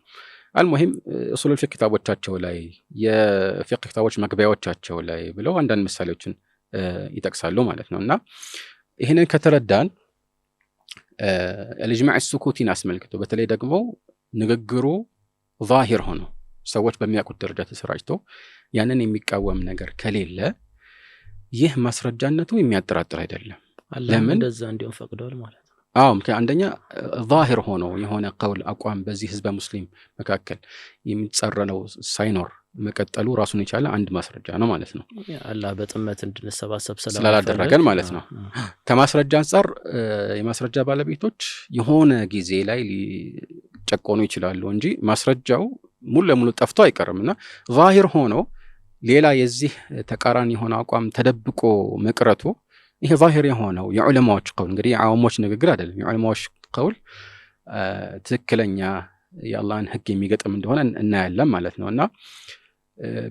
አልሙሂም ኡሱል ፊቅህ ኪታቦቻቸው ላይ የፊቅህ ኪታቦች መግቢያዎቻቸው ላይ ብለው አንዳንድ ምሳሌዎችን ይጠቅሳሉ ማለት ነውና ይሄንን ከተረዳን الإجماع السكوتي አስመልክቶ በተለይ ደግሞ ንግግሩ ዛሂር ሆኖ ሰዎች በሚያውቁት ደረጃ ተሰራጭቶ ያንን የሚቃወም ነገር ከሌለ ይህ ማስረጃነቱ የሚያጠራጥር አይደለም። ለምን እንደዛ እንዲሆን ፈቅደዋል ማለት ነው? ምክንያቱም አንደኛ ዛሂር ሆኖ የሆነ ቀውል አቋም በዚህ ህዝበ ሙስሊም መካከል የሚጻረነው ሳይኖር መቀጠሉ ራሱን የቻለ አንድ ማስረጃ ነው ማለት ነው። አላህ በጥመት እንድንሰባሰብ ስላላደረገን ማለት ነው። ከማስረጃ አንፃር የማስረጃ ባለቤቶች የሆነ ጊዜ ላይ ሊጨቆኑ ይችላሉ እንጂ ማስረጃው ሙሉ ለሙሉ ጠፍቶ አይቀርምና ዛሂር ሆኖ ሌላ የዚህ ተቃራኒ የሆነ አቋም ተደብቆ መቅረቱ ይሄ ዛሂር የሆነው የዑለማዎች ቀውል እንግዲህ የዓዋሞች ንግግር አይደለም። የዑለማዎች ቀውል ትክክለኛ የአላህን ህግ የሚገጥም እንደሆነ እናያለን ማለት ነው። እና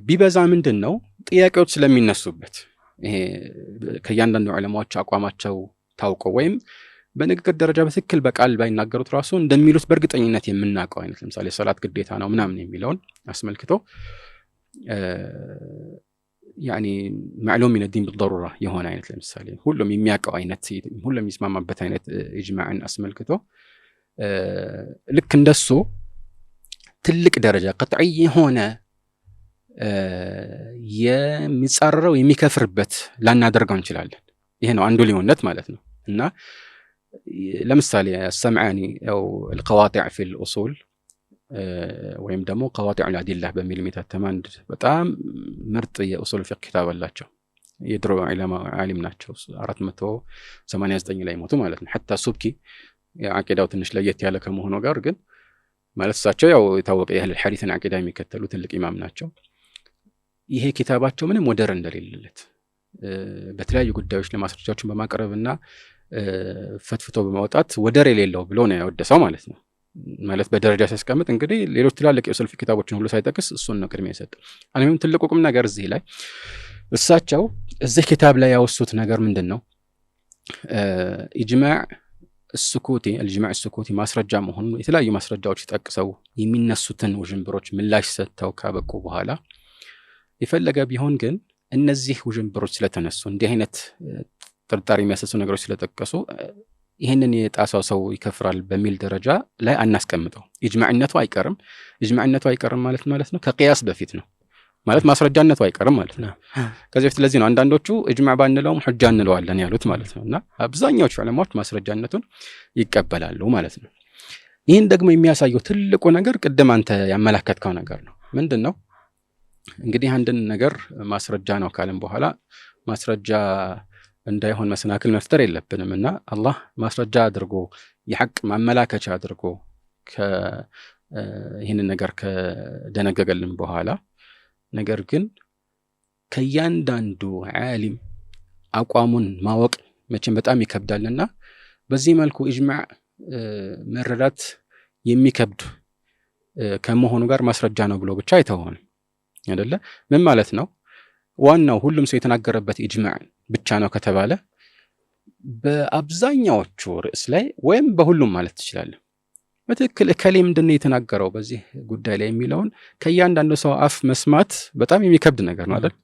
ቢበዛ ምንድነው ጥያቄዎች ስለሚነሱበት ይሄ ከእያንዳንዱ ዑለማዎች አቋማቸው ታውቆ ወይም በንግግር ደረጃ በትክክል በቃል ባይናገሩት ራሱ እንደሚሉት በእርግጠኝነት የምናውቀው አይነት ለምሳሌ ሰላት ግዴታ ነው ምናምን የሚለውን አስመልክቶ ያኒ ማዕሉም من الدين بالضروره የሆነ አይነት ለምሳሌ ሁሉም የሚያውቀው አይነት ሁሉም የሚስማማበት አይነት ኢጅማዕን አስመልክቶ ልክ እንደሱ ትልቅ ደረጃ ቀጥዒ የሆነ የሚጻረረው የሚከፍርበት ላናደርገው እንችላለን። ይሄ ነው አንዱ ልዩነት ማለት ነው። እና ለምሳሌ السمعاني او القواطع في الاصول ወይም ደግሞ قواطع الادله በሚል የሚታተማንድ በጣም ምርጥ የኡሱል ፊቅህ ኪታብ አላቸው። የድሮ ዓሊም ናቸው። 489 ላይ ሞቱ ማለት ነው። حتى ሱብኪ የአቂዳው ትንሽ ለየት ያለ ከመሆኑ ጋር ግን ማለት እሳቸው ያው የታወቀ የአህል ሐዲስን አቂዳ የሚከተሉ ትልቅ ኢማም ናቸው። ይሄ ኪታባቸው ምንም ወደር እንደሌለለት በተለያዩ ጉዳዮች ለማስረጃዎችን በማቅረብና ፈትፍቶ በማውጣት ወደር የሌለው ብሎ ነው ያወደሰው ማለት ነው። ማለት በደረጃ ሲያስቀምጥ እንግዲህ ሌሎች ትላልቅ የኡሱል ፊቅህ ኪታቦችን ሁሉ ሳይጠቅስ እሱን ነው ቅድሚያ የሰጠው። አሁንም ትልቁ ቁም ነገር እዚህ ላይ እሳቸው እዚህ ኪታብ ላይ ያወሱት ነገር ምንድነው? ኢጅማዕ السكوቲ الجماع السكوቲ ማስረጃ መሆኑን የተለያዩ ማስረጃዎች ተጠቅሰው የሚነሱትን ውዥንብሮች ምላሽ ሰጥተው ካበቁ በኋላ የፈለገ ቢሆን ግን እነዚህ ውዥንብሮች ስለተነሱ እንዲህ አይነት ጥርጣሬ የሚያሰሱ ነገሮች ስለተጠቀሱ ይሄንን የጣሳው ሰው ይከፍራል በሚል ደረጃ ላይ አናስቀምጠው። ኢጅማዕነቱ አይቀርም ማለት ነው። ከቂያስ በፊት ነው ማለት ማስረጃነቱ አይቀርም ማለት ነው። ከዚህ በፊት ለዚህ ነው አንዳንዶቹ ኢጅማዕ ባንለውም ሁጃ እንለዋለን ያሉት ማለት ነው። እና አብዛኛዎቹ ዑለማዎች ማስረጃነቱን ይቀበላሉ ማለት ነው። ይህን ደግሞ የሚያሳየው ትልቁ ነገር ቅድም አንተ ያመላከትከው ነገር ነው። ምንድነው? እንግዲህ አንድን ነገር ማስረጃ ነው ካልን በኋላ ማስረጃ እንዳይሆን መሰናክል መፍጠር የለብንም እና አላህ ማስረጃ አድርጎ የሐቅ ማመላከቻ አድርጎ ይህንን ነገር ከደነገገልን በኋላ ነገር ግን ከያንዳንዱ ዓሊም አቋሙን ማወቅ መቼም በጣም ይከብዳልና በዚህ መልኩ ኢጅማዕ መረዳት የሚከብድ ከመሆኑ ጋር ማስረጃ ነው ብሎ ብቻ አይተውንም አይደለ? ምን ማለት ነው? ዋናው ሁሉም ሰው የተናገረበት ኢጅማዕ ብቻ ነው ከተባለ በአብዛኛዎቹ ርዕስ ላይ ወይም በሁሉም ማለት ትችላለህ በትክክል እከሌ ምንድነው የተናገረው በዚህ ጉዳይ ላይ የሚለውን ከያንዳንዱ ሰው አፍ መስማት በጣም የሚከብድ ነገር ነው አይደል?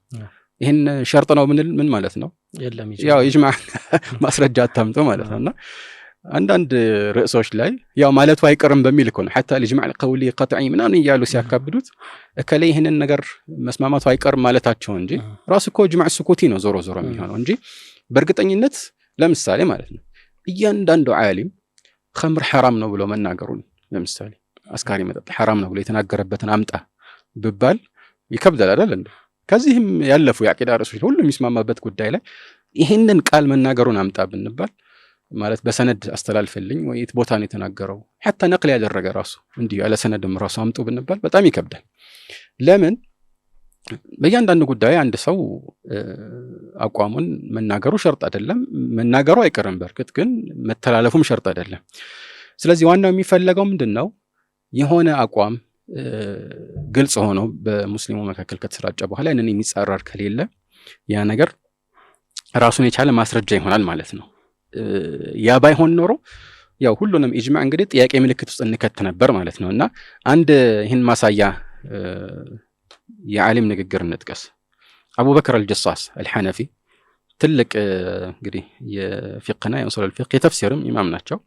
ይሄን ሸርጥ ነው ምን ማለት ነው? ያው ኢጅማዕ ማስረጃ አታምጡ ማለት ነውና አንዳንድ ርዕሶች ላይ ያው ማለቱ አይቀርም በሚል እኮ ነው حتى الإجماع القولي قطعي ምናምን እያሉ ሲያካብዱት እከሌ ይሄንን ነገር መስማማቱ አይቀርም ማለታቸው እንጂ ራሱ እኮ ኢጅማዕ ሱኩቲ ነው ዞሮ የሚሆነው እንጂ በእርግጠኝነት ለምሳሌ ማለት ነው እያንዳንዱ ዓሊም ኸምር ሐራም ነው ብሎ መናገሩን ለምሳሌ አስካሪ መጠጥ ሐራም ነው ብሎ የተናገረበትን አምጣ ብባል ይከብዳል አይደል እንዴ? ከዚህም ያለፉ የአቂዳ ርዕሶች ሁሉ የሚስማማበት ጉዳይ ላይ ይሄንን ቃል መናገሩን አምጣ ብንባል ማለት በሰነድ አስተላልፈልኝ ወይ የት ቦታ ነው የተናገረው حتى ነቅል ያደረገ ራሱ እንዲህ ያለ ሰነድም ራሱ አምጡ ብንባል በጣም ይከብዳል። ለምን? በእያንዳንዱ ጉዳይ አንድ ሰው አቋሙን መናገሩ ሸርጥ አይደለም። መናገሩ አይቀርም በርግጥ ግን መተላለፉም ሸርጥ አይደለም። ስለዚህ ዋናው የሚፈለገው ምንድነው? የሆነ አቋም ግልጽ ሆኖ በሙስሊሙ መካከል ከተሰራጨ በኋላ እነን የሚጻረር ከሌለ ያ ነገር ራሱን የቻለ ማስረጃ ይሆናል ማለት ነው። ያ ባይሆን ኖሮ ያው ሁሉንም ኢጅማዕ እንግዲህ ጥያቄ ምልክት ውስጥ እንከት ነበር ማለት ነውና አንድ ይህን ማሳያ የዓሊም ንግግር እንጥቀስ። አቡበክር አልጀሳስ አልሐነፊ ትልቅ እንግዲህ የፊቅህና የኡሱል الفقه የተፍሲርም ኢማም ናቸው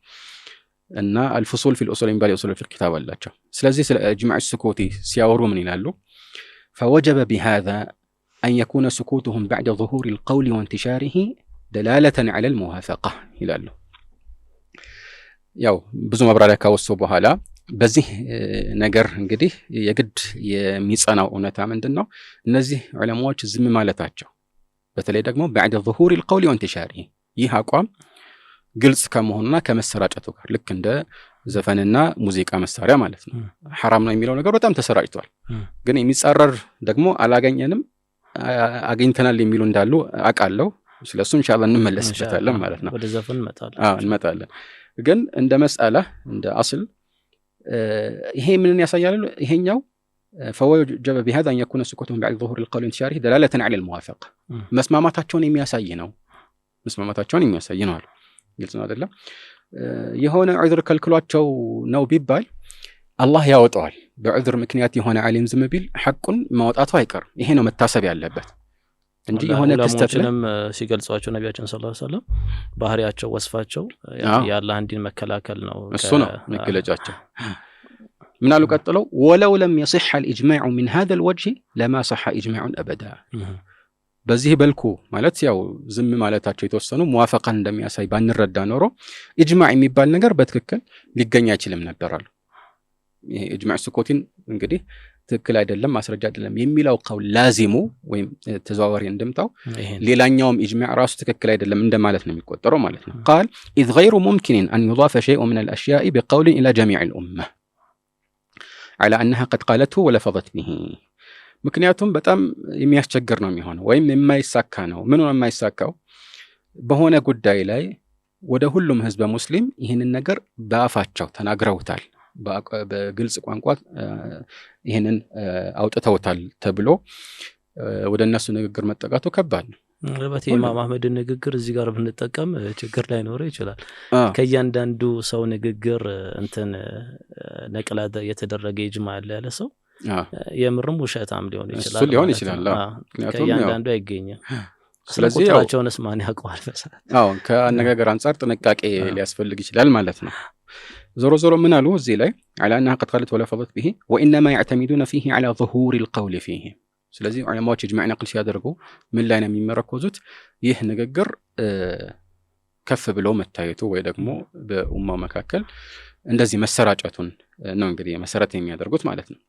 እና الفصول في الأصول የሚባል የኡሱል الفقه ኪታብ አላቸው። ስለዚህ ስለ ኢጅማዕ ሱኩቲ ሲያወሩ ምን ይላሉ? فوجب بهذا أن يكون سكوتهم بعد ظهور القول وانتشاره دلالة على الموافقة ይላሉ። ያው ብዙ ማብራሪያ ካወሰው በኋላ በዚህ ነገር እንግዲህ የግድ የሚጸናው እውነታ ምንድነው? እነዚህ ዑለማዎች ዝም ማለታቸው በተለይ ደግሞ بعد ظهور القول وانتشاره ይህ አቋም ግልጽ ከመሆኑና ከመሰራጨቱ ጋር ልክ እንደ ዘፈንና ሙዚቃ መሳሪያ ማለት ነው حرام ነው የሚለው ነገር በጣም ተሰራጭቷል። ግን የሚጻረር ደግሞ አላገኘንም አግኝተናል የሚሉ እንዳሉ አቃለው። ስለሱ ኢንሻአላህ እንመለስበታለን ማለት ነው። ወደ ዘፈን እንመጣለን። ግን እንደ መስአላ እንደ አስል ይሄ ምንን ያሳያል? ይሄኛው فوجب بهذا أن يكون سكوتهم بعد ظهور القول وانتشاره دلالة على الموافقة መስማማታቸውን የሚያሳይ ነው። መስማማታቸውን የሚያሳይ ነው። ግልጽ ነው አይደለም? የሆነ ዑዝር ከልክሏቸው ነው ቢባል አላህ ያወጣዋል። በዑዝር ምክንያት የሆነ ዓሊም ዝም ቢል ሐቁን ማውጣቱ አይቀርም። ይሄ ነው መታሰብ ያለበት እንጂ የሆነ ክስተት ላይ ሲገልጿቸው ነብያችን ሰለላሁ ዐለይሂ ወሰለም ባህሪያቸው ወስፋቸው የአላህ እንዲን መከላከል ነው። እሱ ነው መገለጫቸው። ምን አሉ ቀጥለው ወለው ለም يصح الاجماع من هذا الوجه لما صح اجماع ابدا በዚህ በልኩ ማለት ያው ዝም ማለታቸው የተወሰኑ ሙዋፈቃን እንደሚያሳይ ባንረዳ ኖሮ ኢጅማዕ የሚባል ነገር በትክክል ሊገኝ አይችልም ነበር አሉ። ይሄ ኢጅማዕ ስኮቲን እንግዲህ ትክክል አይደለም ማስረጃ አይደለም የሚለው ቀውል ላዚሙ ወይም ተዘዋዋሪ እንደምታው ሌላኛውም ኢጅማዕ ራሱ ትክክል አይደለም እንደማለት ነው የሚቆጠረው ማለት ነው። قال اذ غير ممكن ان يضاف شيء من الاشياء بقول الى جميع الامه على انها قد قالته ولفظت به ምክንያቱም በጣም የሚያስቸግር ነው የሚሆነው ወይም የማይሳካ ነው። ምን ነው የማይሳካው? በሆነ ጉዳይ ላይ ወደ ሁሉም ህዝበ ሙስሊም ይህንን ነገር በአፋቸው ተናግረውታል፣ በግልጽ ቋንቋ ይህንን አውጥተውታል ተብሎ ወደ እነሱ ንግግር መጠቃቱ ከባድ ነው። ረበቴ ኢማም አህመድ ንግግር እዚህ ጋር ብንጠቀም ችግር ላይ ኖር ይችላል። ከያንዳንዱ ሰው ንግግር እንትን ነቅላ የተደረገ ኢጅማዕ ያለ ሰው የምርም ውሸታም ሊሆን ይችላል። እሱ ሊሆን ይችላል። ምክንያቱም ያንዳንዱ አይገኝም። ስለዚህ ቁጥራቸውንስ ማን ያውቀዋል? ከአነጋገር አንፃር ጥንቃቄ ሊያስፈልግ ይችላል ማለት ነው። ዞሮ ዞሮ ምን አሉ እዚህ ላይ على انها قد قالت ولفظت به وانما يعتمدون فيه على ظهور القول فيه። ስለዚህ ዑለማዎች ኢጅማዕ ነቅል ሲያደርጉ ምን ላይ ነው የሚመረኮዙት? ይህ ንግግር ከፍ ብሎ መታየቱ ወይ ደግሞ በኡማው መካከል እንደዚህ መሰራጨቱን ነው እንግዲህ መሰረት የሚያደርጉት ማለት ነው።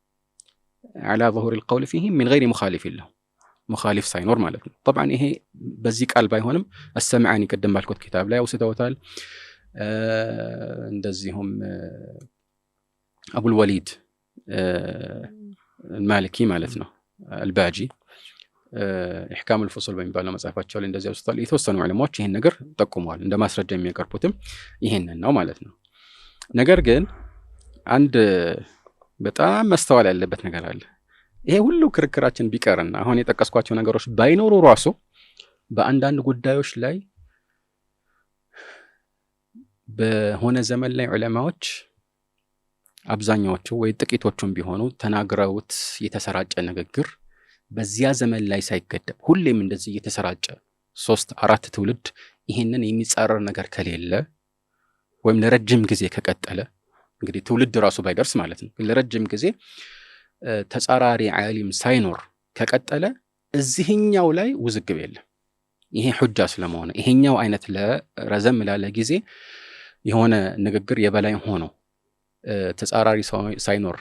على ظهور القول فيه من غير مخالف له مخالف ሳይኖር ማለት ነው። طبعا ይሄ በዚህ ቃል ባይሆንም السمعاني ቀደም ባልኩት ኪታብ ላይ አውስተውታል። እንደዚሁም አቡል ወሊድ ማሊኪ ማለት ነው አልባጂ احكام الفصول በሚባለው መጽሐፋቸው ላይ እንደዚህ አውስተዋል። የተወሰኑ ዑለማዎች ይሄን ነገር ጠቁመዋል። እንደ ማስረጃ የሚያቀርቡትም ይሄንን ነው ማለት ነው። ነገር ግን አንድ በጣም መስተዋል ያለበት ነገር አለ። ይሄ ሁሉ ክርክራችን ቢቀርና አሁን የጠቀስኳቸው ነገሮች ባይኖሩ ራሱ በአንዳንድ ጉዳዮች ላይ በሆነ ዘመን ላይ ዑለማዎች አብዛኛዎቹ ወይ ጥቂቶቹም ቢሆኑ ተናግረውት የተሰራጨ ንግግር በዚያ ዘመን ላይ ሳይገደብ ሁሌም እንደዚህ የተሰራጨ 3-4 ትውልድ ይሄንን የሚጻረር ነገር ከሌለ ወይም ለረጅም ጊዜ ከቀጠለ እንግዲህ ትውልድ ራሱ ባይደርስ ማለት ነው ለረጅም ጊዜ ተጻራሪ ዓሊም ሳይኖር ከቀጠለ እዚህኛው ላይ ውዝግብ የለም። ይሄ ሁጃ ስለመሆነ ይሄኛው አይነት ለረዘም ላለ ጊዜ የሆነ ንግግር የበላይ ሆኖ ተጻራሪ ሳይኖር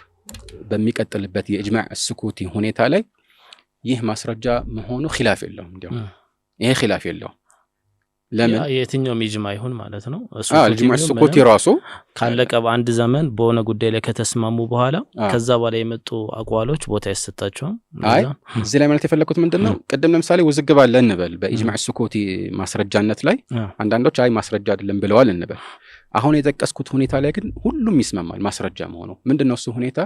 በሚቀጥልበት የኢጅማዕ ስኩቲ ሁኔታ ላይ ይህ ማስረጃ መሆኑ ኺላፍ የለውም። እንዲያው ይሄ ኺላፍ የለውም። ለምን የትኛውም ኢጅማዕ ይሁን ማለት ነው። ኢጅማዕ ስኩቲ ራሱ ካለቀ በአንድ ዘመን በሆነ ጉዳይ ላይ ከተስማሙ በኋላ ከዛ በኋላ የመጡ አቋሎች ቦታ ያሰጣቸው። አይ እዚህ ላይ ማለት የፈለኩት ምንድነው ቅድም ለምሳሌ ውዝግብ አለ እንበል በኢጅማዕ ስኩቲ ማስረጃነት ላይ አንዳንዶች አይ ማስረጃ አይደለም ብለዋል እንበል። አሁን የጠቀስኩት ሁኔታ ላይ ግን ሁሉም ይስማማል ማስረጃ መሆኑ። ምንድነው እሱ ሁኔታ?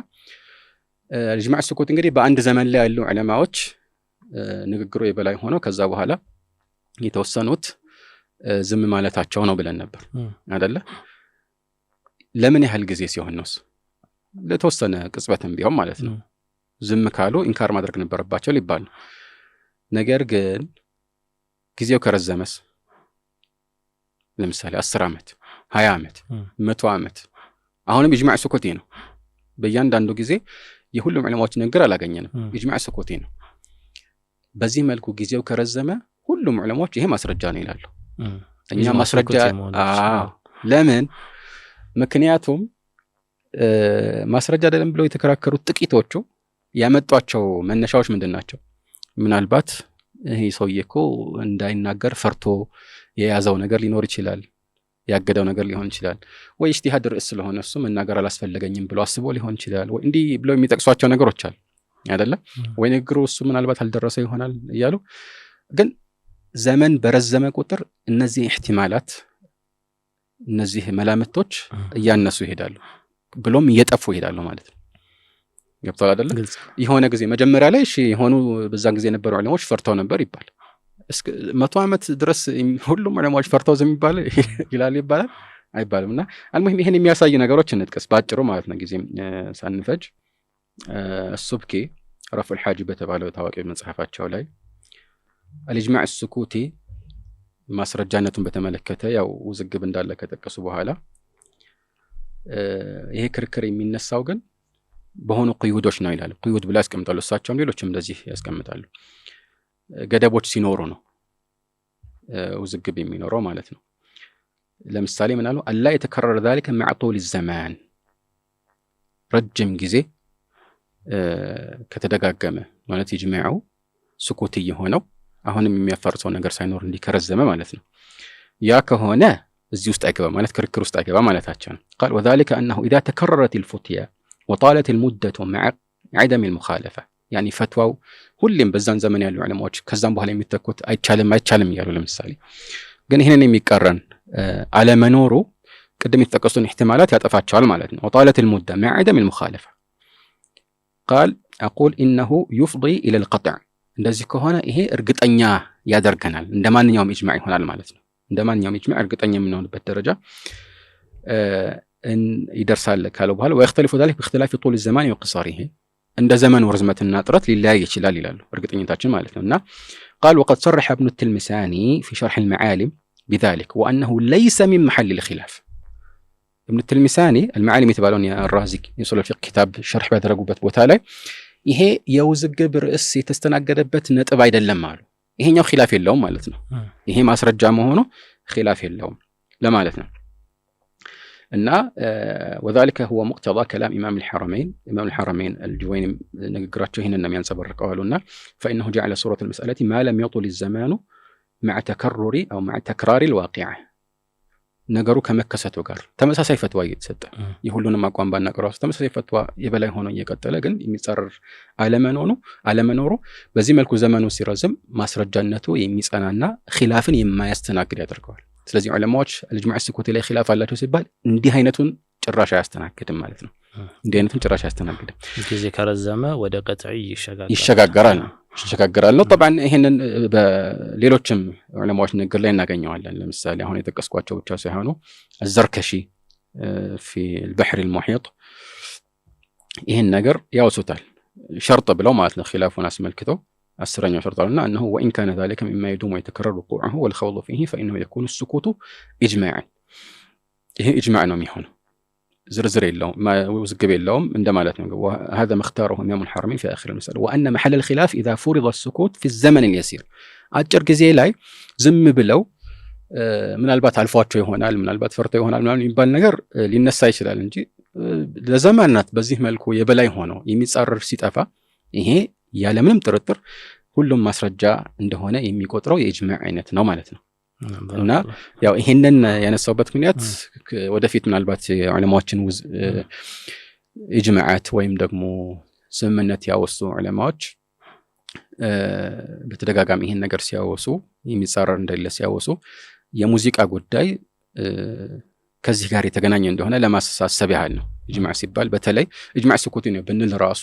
ኢጅማዕ ስኩቲ እንግዲህ በአንድ ዘመን ላይ ያሉ ዑለማዎች ንግግሩ የበላይ ሆኖ ከዛ በኋላ የተወሰኑት ዝም ማለታቸው ነው ብለን ነበር አይደለ? ለምን ያህል ጊዜ ሲሆን ነው? ለተወሰነ ቅጽበትም ቢሆን ማለት ነው። ዝም ካሉ ኢንካር ማድረግ ነበረባቸው ሊባል ነው። ነገር ግን ጊዜው ከረዘመስ ለምሳሌ 10 ዓመት 20 ዓመት 100 ዓመት አሁንም ኢጅማዕ ስኩቲ ነው። በእያንዳንዱ ጊዜ የሁሉም ዑለማዎች ንግግር አላገኘንም። ኢጅማዕ ስኩቲ ነው። በዚህ መልኩ ጊዜው ከረዘመ ሁሉም ዑለሞች ይሄ ማስረጃ ነው ይላሉ። እኛ ማስረጃ ለምን? ምክንያቱም ማስረጃ አይደለም ብለው የተከራከሩት ጥቂቶቹ ያመጧቸው መነሻዎች ምንድናቸው? ምናልባት ይሄ ሰውዬ እኮ እንዳይናገር ፈርቶ የያዘው ነገር ሊኖር ይችላል፣ ያገደው ነገር ሊሆን ይችላል፣ ወይ ኢጅቲሃድ ርዕስ ስለሆነ እሱ መናገር አላስፈለገኝም ብሎ አስቦ ሊሆን ይችላል፣ ወይ እንዲህ ብለው የሚጠቅሷቸው ነገሮች አሉ አይደለ? ወይ ንግሩ እሱ ምናልባት አልደረሰ ይሆናል እያሉ ግን ዘመን በረዘመ ቁጥር እነዚህ ኢህቲማላት እነዚህ መላምቶች እያነሱ ይሄዳሉ፣ ብሎም እየጠፉ ይሄዳሉ ማለት ነው። ገብቷል አይደለ? የሆነ ጊዜ መጀመሪያ ላይ እሺ የሆኑ በዛን ጊዜ የነበሩ ዑለሞች ፈርተው ነበር ይባል፣ እስከ 100 ዓመት ድረስ ሁሉም ዑለሞች ፈርተው ዝም ይላል ይባላል አይባልም። እና አልሙሂም ይሄን የሚያሳይ ነገሮች እንጥቀስ ባጭሩ ማለት ነው ጊዜ ሳንፈጅ። ሱብኪ ረፍዑል ሐጂብ በተባለው ታዋቂ መጽሐፋቸው ላይ አልኢጅማዕ السኩቲ ማስረጃነቱን በተመለከተ ያው ውዝግብ እንዳለ ከጠቀሱ በኋላ ይሄ ክርክር የሚነሳው ግን በሆኑ ቅዩዶች ነው ይላል። ቅዩድ ብላ ያስቀምጣሉ እሳቸውም ሌሎችም እንደዚህ ያስቀምጣሉ። ገደቦች ሲኖሩ ነው ውዝግብ የሚኖረው ማለት ነው። ለምሳሌ ምን አሉ? አላ የተከረረ ذلك مع طول الزمان ረጅም ጊዜ ከተደጋገመ ማለት ኢጅማዑ ስኩቲ የሆነው አሁንም የሚያፈርሰው ነገር ሳይኖር እንዲከረዘመ ማለት ነው። ያ ከሆነ እዚህ ውስጥ አይገባ ማለት ክርክር ውስጥ አይገባ ማለታቸው ነው። قال وذلك انه اذا تكررت الفتيا وطالت المدة مع عدم المخالفة يعني فتواው ሁሌም በዛን ዘመን ያሉ ዑለማዎች ከዛም በኋላ የሚተኩት አይቻልም ይያሉ። ለምሳሌ ግን ይሄንን የሚቀረን አለመኖሩ ቅድም የተጠቀሱን ኢህቲማላት ያጠፋቸዋል ማለት ነው። وطالت المدة مع عدم المخالفة قال اقول انه يفضي الى القطع እንደዚህ ከሆነ ይሄ እርግጠኛ ያደርገናል እንደማንኛውም ኢጅማዕ ይሆናል ማለት ነው። እንደማንኛውም ኢጅማዕ እርግጠኛ የምንሆንበት ደረጃ ይደርሳል ካለው በኋላ ويختلف ذلك باختلاف طول الزمان وقصاره እንደ ዘመኑ ርዝመትና ጥረት ሊለያይ ይችላል ይላሉ እርግጠኝነታችን ማለት ነውና قال وقد صرح ابن التلمساني في شرح المعالم بذلك وانه ليس من محل الخلاف ابن التلمساني المعالم የተባለውን የራዚ የኡሱል الفقه كتاب شرح ባደረጉበት ቦታ ላይ ይሄ የውዝግብ ርዕስ የተስተናገደበት ነጥብ አይደለም አሉ። ይሄኛው ኺላፍ የለውም ማለት ነው። ይሄ ማስረጃ መሆኑ ኺላፍ የለውም ለማለት ነው። እና وذلك هو مقتضى كلام امام الحرمين الجويني ንግግራቸው ይሄንን ነው የሚያንጸባርቀው አሉና فانه جعل صورة المسألة ما لم يطل الزمان مع تكرر او مع تكرار الواقعة ነገሩ ከመከሰቱ ጋር ተመሳሳይ ፈትዋ እየተሰጠ የሁሉንም አቋም ባናቀራው ተመሳሳይ ፈትዋ የበላይ ሆኖ እየቀጠለ ግን የሚጻረር አለመኖሩ በዚህ መልኩ ዘመኑ ሲረዝም ማስረጃነቱ የሚጸናና ኺላፍን የማያስተናግድ ያደርገዋል። ስለዚህ ዑለማዎች አልኢጅማዕ السኩቲ ላይ ኺላፍ አላቸው ሲባል እንዲህ አይነቱን ጭራሽ አያስተናግድም ማለት ነው። እንዲህ አይነቱን ጭራሽ አያስተናግድም። ጊዜ ከረዘመ ወደ ቀጥዒ ይሸጋገራል ነው። طبعا ይሄንን በሌሎችም ዑለማዎች ንግግር ላይ እናገኘዋለን። ለምሳሌ አሁን የተቀስቋቸው ብቻ ሳይሆኑ الزركشي في البحر المحيط ይሄን ነገር ያውሱታል ሸርጥ ብለው ማለት ነው። ኺላፉን አስመልክተው አስረኛው ሸርጥ አለና انه وان كان ذلك مما يدوم ويتكرر وقوعه والخوض فيه فانه يكون السكوت اجماعا ይሄ ኢጅማዕ ነው የሚሆነው ዝርዝር የለውም ውዝግብ የለውም እንደማለት ነው። وهذا ما اختاره امام الحرمين في اخر المسألة وان محل الخلاف اذا فرض السكوت في الزمن اليسير አጭር ጊዜ ላይ ዝም ብለው ምናልባት አልፏቸው ይሆናል ምናልባት ፈርተው ይሆናል ምናምን የሚባል ነገር ሊነሳ ይችላል እንጂ ለዘመናት በዚህ መልኩ የበላይ ሆነው የሚጻረር ሲጠፋ ይሄ ያለምንም ጥርጥር ሁሉም ማስረጃ እንደሆነ የሚቆጥረው የኢጅማዕ አይነት ነው ማለት ነው። እና ያው ይሄንን ያነሳውበት ምክንያት ወደፊት ምናልባት ዑለማዎችን ኢጅማዓት ወይም ደግሞ ስምምነት ያወሱ ዑለማዎች በተደጋጋሚ ይሄን ነገር ሲያወሱ የሚጻረር እንደሌለ ሲያወሱ የሙዚቃ ጉዳይ ከዚህ ጋር የተገናኘ እንደሆነ ለማሳሰብ ያህል ነው። ኢጅማዕ ሲባል በተለይ ኢጅማዕ ስኩቲ ነው ብንል ራሱ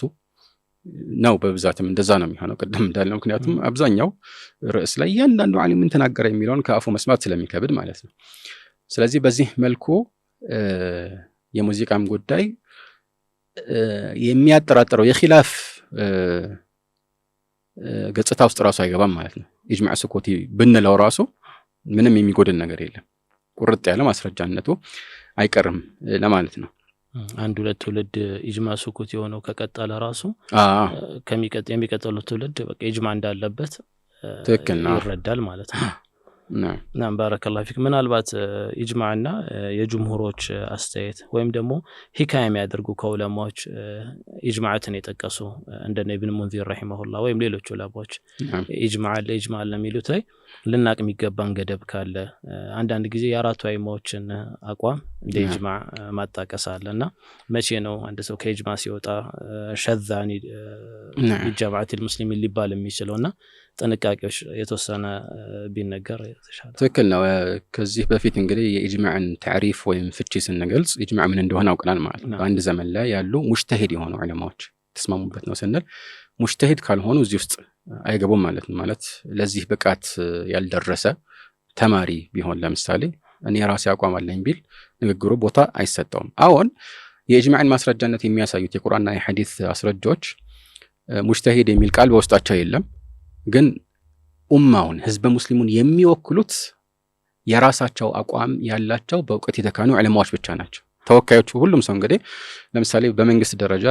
ነው በብዛትም እንደዛ ነው የሚሆነው ቅድም እንዳልነው። ምክንያቱም አብዛኛው ርዕስ ላይ ያንዳንዱ ዓሊም ምን ተናገረ የሚለውን ከአፉ መስማት ስለሚከብድ ማለት ነው። ስለዚህ በዚህ መልኩ የሙዚቃም ጉዳይ የሚያጠራጥረው የኺላፍ ገጽታ ውስጥ ራሱ አይገባም ማለት ነው። ኢጅማዕ ስኩቲ ብንለው ራሱ ምንም የሚጎድል ነገር የለም፣ ቁርጥ ያለ ማስረጃነቱ አይቀርም ለማለት ነው። አንድ ሁለት ትውልድ ኢጅማ ሱኩት የሆነው ከቀጠለ ራሱ የሚቀጥለው ትውልድ በቃ ኢጅማ እንዳለበት ይረዳል ማለት ነው። ናም ባረከላሁ ፊክ። ምናልባት ኢጅማዕና የጅምሁሮች አስተያየት ወይም ደግሞ ሂካያ የሚያደርጉ ከዑለማዎች ኢጅማዕትን የጠቀሱ እንደነ ኢብኑ ሙንዚር ረሂመሁላህ ወይም ሌሎች ዑለማዎች ኢጅማዕ ለሚሉት ላይ ልናቅ የሚገባን ገደብ ካለ አንዳንድ ጊዜ የአራቱ አይማዎችን አቋም እንደ ኢጅማዕ ማጣቀስ አለና መቼ ነው አንድ ሰው ከኢጅማዕ ሲወጣ ሸዛኒ ጀማዓቱል ሙስሊሚን ሊባል የሚችለውና ጥንቃቄዎች የተወሰነ ቢነገር የተሻለ። ትክክል ነው። ከዚህ በፊት እንግዲህ የኢጅማዕን ታሪፍ ወይም ፍቺ ስንገልጽ ኢጅማዕ ምን እንደሆነ አውቀናል ማለት ነው። በአንድ ዘመን ላይ ያሉ ሙጅተሂድ የሆኑ ዑለማዎች ተስማሙበት ነው ስንል ሙጅተሂድ ካልሆኑ እዚህ ውስጥ አይገቡም ማለት ነው። ማለት ለዚህ ብቃት ያልደረሰ ተማሪ ቢሆን ለምሳሌ እኔ ራሴ አቋም አለኝ ቢል ንግግሩ ቦታ አይሰጠውም። አሁን የኢጅማዕን ማስረጃነት የሚያሳዩት የቁርአንና የሐዲስ አስረጃዎች ሙጅተሂድ የሚል ቃል በውስጣቸው የለም። ግን ኡማውን ህዝበ ሙስሊሙን የሚወክሉት የራሳቸው አቋም ያላቸው በእውቀት የተካኑ ዑለማዎች ብቻ ናቸው። ተወካዮቹ ሁሉም ሰው እንግዲህ ለምሳሌ በመንግስት ደረጃ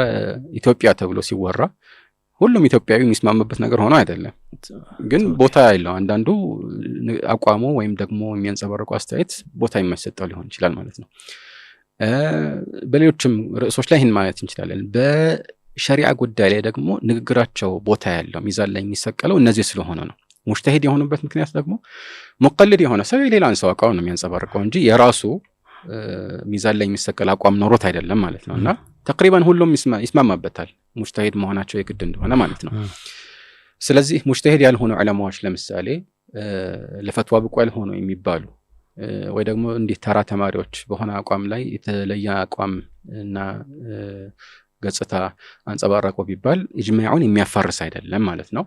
ኢትዮጵያ ተብሎ ሲወራ ሁሉም ኢትዮጵያዊ የሚስማማበት ነገር ሆኖ አይደለም። ግን ቦታ ያለው አንዳንዱ አቋሙ ወይም ደግሞ የሚያንጸባርቀው አስተያየት ቦታ የማይሰጠው ሊሆን ይችላል ማለት ነው። በሌሎችም ርዕሶች ላይ ይህን ማለት እንችላለን። በሸሪዓ ጉዳይ ላይ ደግሞ ንግግራቸው ቦታ ያለው ሚዛን ላይ የሚሰቀለው እነዚህ ስለሆነ ነው። ሙጅተሂድ የሆኑበት ምክንያት ደግሞ ሙቀልድ የሆነ ሰው የሌላን ሰው አቋም ነው የሚያንጸባርቀው እንጂ የራሱ ሚዛን ላይ የሚሰቀል አቋም ኖሮት አይደለም ማለት ነው። እና ተቅሪባን ሁሉም ይስማማበታል ሙጅተሂድ መሆናቸው የግድ እንደሆነ ማለት ነው። ስለዚህ ሙጅተሂድ ያልሆኑ ዑለማዎች ለምሳሌ ለፈትዋ ብቁ ያልሆኑ የሚባሉ ወይ ደግሞ እንዲህ ተራ ተማሪዎች በሆነ አቋም ላይ የተለየ አቋም እና ገጽታ አንጸባረቁ ቢባል ኢጅማዑን የሚያፋርስ አይደለም ማለት ነው።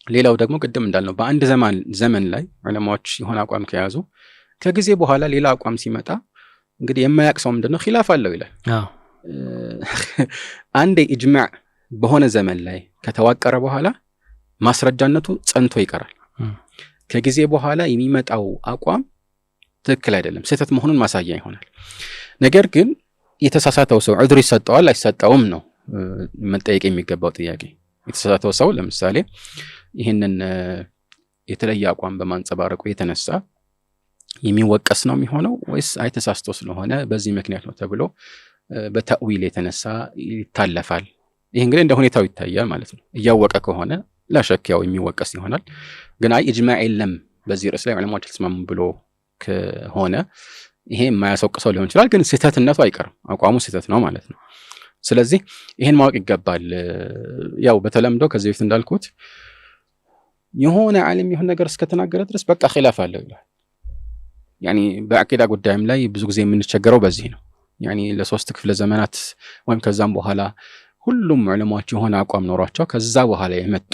ሌላው ደግሞ ቅድም እንዳልነው በአንድ ዘመን ላይ ዑለማዎች የሆነ አቋም ከያዙ ከጊዜ በኋላ ሌላ አቋም ሲመጣ እንግዲህ የማያውቅ ሰው ምንድነው ኺላፍ አለው ይላል። አንድ ኢጅማዕ በሆነ ዘመን ላይ ከተዋቀረ በኋላ ማስረጃነቱ ጸንቶ ይቀራል። ከጊዜ በኋላ የሚመጣው አቋም ትክክል አይደለም፣ ስህተት መሆኑን ማሳያ ይሆናል። ነገር ግን የተሳሳተው ሰው ዑድር ይሰጠዋል አይሰጠውም ነው መጠየቅ የሚገባው ጥያቄ። የተሳሳተው ሰው ለምሳሌ ይህንን የተለየ አቋም በማንጸባረቁ የተነሳ የሚወቀስ ነው የሚሆነው ወይስ አይተሳስቶ ስለሆነ በዚህ ምክንያት ነው ተብሎ በተእዊል የተነሳ ይታለፋል? ይህ እንግዲህ እንደ ሁኔታው ይታያል ማለት ነው። እያወቀ ከሆነ ላሸክ ያው የሚወቀስ ይሆናል። ግን አይ ኢጅማዕ የለም በዚህ ርዕስ ላይ ዑለማዎች ተስማሙ ብሎ ከሆነ ይሄ የማያስወቅሰው ሊሆን ይችላል። ግን ስህተትነቱ አይቀርም፣ አቋሙ ስህተት ነው ማለት ነው። ስለዚህ ይሄን ማወቅ ይገባል። ያው በተለምዶ ከዚህ በፊት እንዳልኩት የሆነ ዓለም የሆነ ነገር እስከተናገረ ድረስ በቃ ኺላፍ አለው ይላል። ያኒ በአቂዳ ጉዳይም ላይ ብዙ ጊዜ የምንቸገረው በዚህ ነው። ያኒ ለሶስት ክፍለ ዘመናት ወይም ከዛም በኋላ ሁሉም ዑለማዎች የሆነ አቋም ኖሯቸው ከዛ በኋላ የመጡ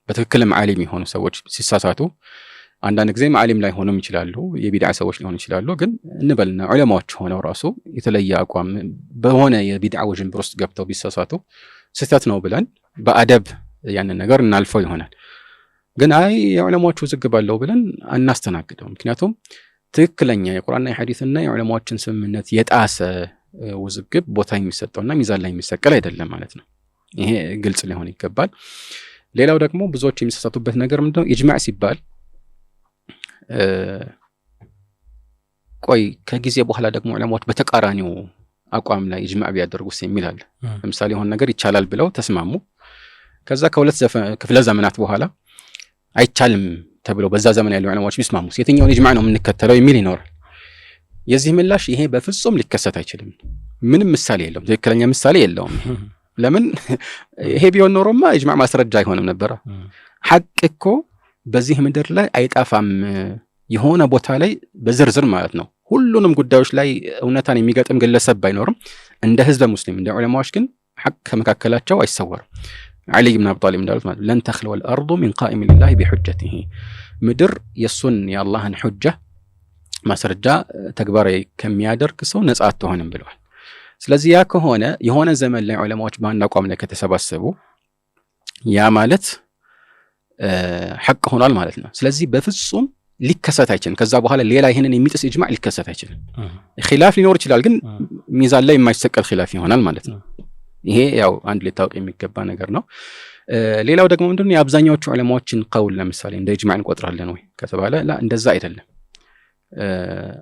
በትክክልም ዓሊም የሆኑ ሰዎች ሲሳሳቱ አንዳንድ ጊዜ ዓሊም ላይ ሆነም ይችላሉ፣ የቢድዓ ሰዎች ሊሆኑ ይችላሉ። ግን እንበልና ዑለማዎች ሆነው ራሱ የተለየ አቋም በሆነ የቢድዓ ውዥንብር ውስጥ ገብተው ቢሳሳቱ ስህተት ነው ብለን በአደብ ያንን ነገር እናልፈው ይሆናል። ግን አይ የዑለማዎቹ ውዝግብ አለው ብለን አናስተናግደው። ምክንያቱም ትክክለኛ የቁርአንና የሐዲስና የዑለማዎችን ስምምነት የጣሰ ውዝግብ ቦታ የሚሰጠውና ሚዛን ላይ የሚሰቀል አይደለም ማለት ነው። ይሄ ግልጽ ሊሆን ይገባል። ሌላው ደግሞ ብዙዎች የሚሳሳቱበት ነገር ምንድነው? ኢጅማዕ ሲባል ቆይ ከጊዜ በኋላ ደግሞ ዑለማዎች በተቃራኒው አቋም ላይ ኢጅማዕ ቢያደርጉስ የሚል አለ። ለምሳሌ የሆነ ነገር ይቻላል ብለው ተስማሙ። ከዛ ከሁለት ክፍለ ዘመናት በኋላ አይቻልም ተብሎ በዛ ዘመን ያሉ ዑለማዎች ቢስማሙስ የትኛውን ኢጅማዕ ነው የምንከተለው የሚል ይኖራል። የዚህ ምላሽ ይሄ በፍጹም ሊከሰት አይችልም። ምንም ምሳሌ የለውም፣ ትክክለኛ ምሳሌ የለውም። ለምን? ይሄ ቢሆን ኖሮማ ኢጅማዕ ማስረጃ አይሆንም ነበር። ሐቅ እኮ በዚህ ምድር ላይ አይጣፋም። የሆነ ቦታ ላይ በዝርዝር ማለት ነው ሁሉንም ጉዳዮች ላይ እውነታን የሚገጥም ግለሰብ ባይኖርም እንደ ህዝበ ሙስሊም እንደ ዑለማዎች ግን ሐቅ ከመካከላቸው አይሰወርም። ዓሊ ብን አቢ ጣሊብ እንዳሉት ማለት ለን ተኽለወ አልአርዱ ሚን ቃኢም ሊላሂ ቢሑጀቲሂ፣ ምድር የእሱን የአላህን ሑጃ ማስረጃ ተግባራዊ ከሚያደርግ ሰው ነጻ አትሆንም ብለዋል። ስለዚህ ያ ከሆነ የሆነ ዘመን ላይ ዑለማዎች በአንድ አቋም ላይ ከተሰባሰቡ ያ ማለት ሐቅ ሆኗል ማለት ነው። ስለዚህ በፍጹም ሊከሰት አይችልም። ከዛ በኋላ ሌላ ይሄንን የሚጥስ ኢጅማዕ ሊከሰት አይችልም። ኺላፍ ሊኖር ይችላል፣ ግን ሚዛን ላይ የማይሰቀል ኺላፍ ይሆናል ማለት ነው። ይሄ ያው አንድ ሊታወቅ የሚገባ ነገር ነው። ሌላው ደግሞ ምንድነው የአብዛኛዎቹ ዑለማዎችን ቀውል ለምሳሌ እንደ ኢጅማዕ እንቆጥራለን ወይ ከተባለ ላ እንደዛ አይደለም።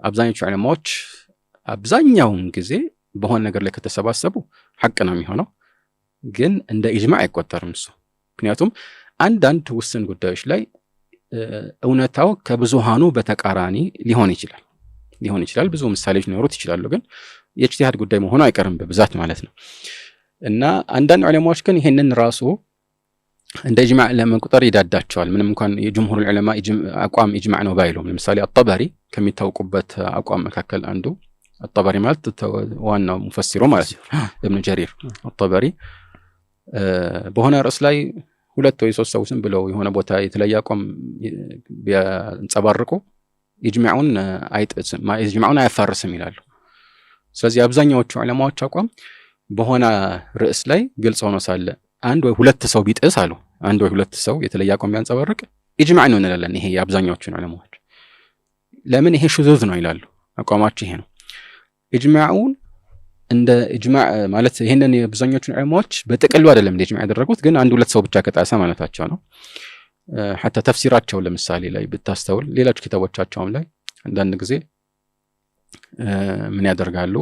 አብዛኛዎቹ ዑለማዎች አብዛኛውን ጊዜ በሆነ ነገር ላይ ከተሰባሰቡ ሐቅ ነው የሚሆነው፣ ግን እንደ ኢጅማዕ አይቆጠርም እሱ። ምክንያቱም አንዳንድ ውስን ጉዳዮች ላይ እውነታው ከብዙሃኑ በተቃራኒ ሊሆን ይችላል። ብዙ ምሳሌዎች ሊኖሩት ይችላሉ፣ ግን የኢጅቲሃድ ጉዳይ መሆኑ አይቀርም በብዛት ማለት ነው። እና አንዳንድ ዑለማዎች ግን ይሄንን ራሱ እንደ ኢጅማዕ ለመቁጠር ይዳዳቸዋል። ምንም እንኳን የጅምሁር ዑለማ አቋም ኢጅማዕ ነው ባይሉም። ለምሳሌ አጠበሪ ከሚታወቁበት አቋም መካከል አንዱ አጠበሪ ማለት ዋናው ሙፈሲሩ ማለት ነው ኢብኑ ጀሪር አጠበሪ በሆነ ርዕስ ላይ 2 ወይ 3 ሰው ዝም ብለው የሆነ ቦታ የተለየ አቋም ቢያንጸባርቁ ኢጅማዑን አያፋርስም ይላሉ። ስለዚህ አብዛኛዎቹ ዑለማዎች አቋም በሆነ ርዕስ ላይ ግልጽ ሆኖ ሳለ አንድ ወይ 2 ሰው ቢጥስ አሉ፣ አንድ ወይ 2 ሰው የተለየ አቋም ቢያንጸባርቅ ኢጅማዕ ነው እንላለን። ይሄ የአብዛኛዎቹ ዑለማዎች ለምን ይሄ ሹዙዝ ነው ይላሉ። አቋማቸው ይሄ ነው። ኢጅማዑን እንደ ኢጅማዕ ማለት ይሄንን የአብዛኛዎቹ ዑለማዎች በጥቅሉ አይደለም እንደ ኢጅማዕ ያደረጉት፣ ግን 1-2 ሰው ብቻ ከጣሰ ማለታቸው ነው። ሐታ ተፍሲራቸው ለምሳሌ ላይ ብታስተውል ሌሎች ኪታቦቻቸውም ላይ አንዳንድ ጊዜ ምን ያደርጋሉ?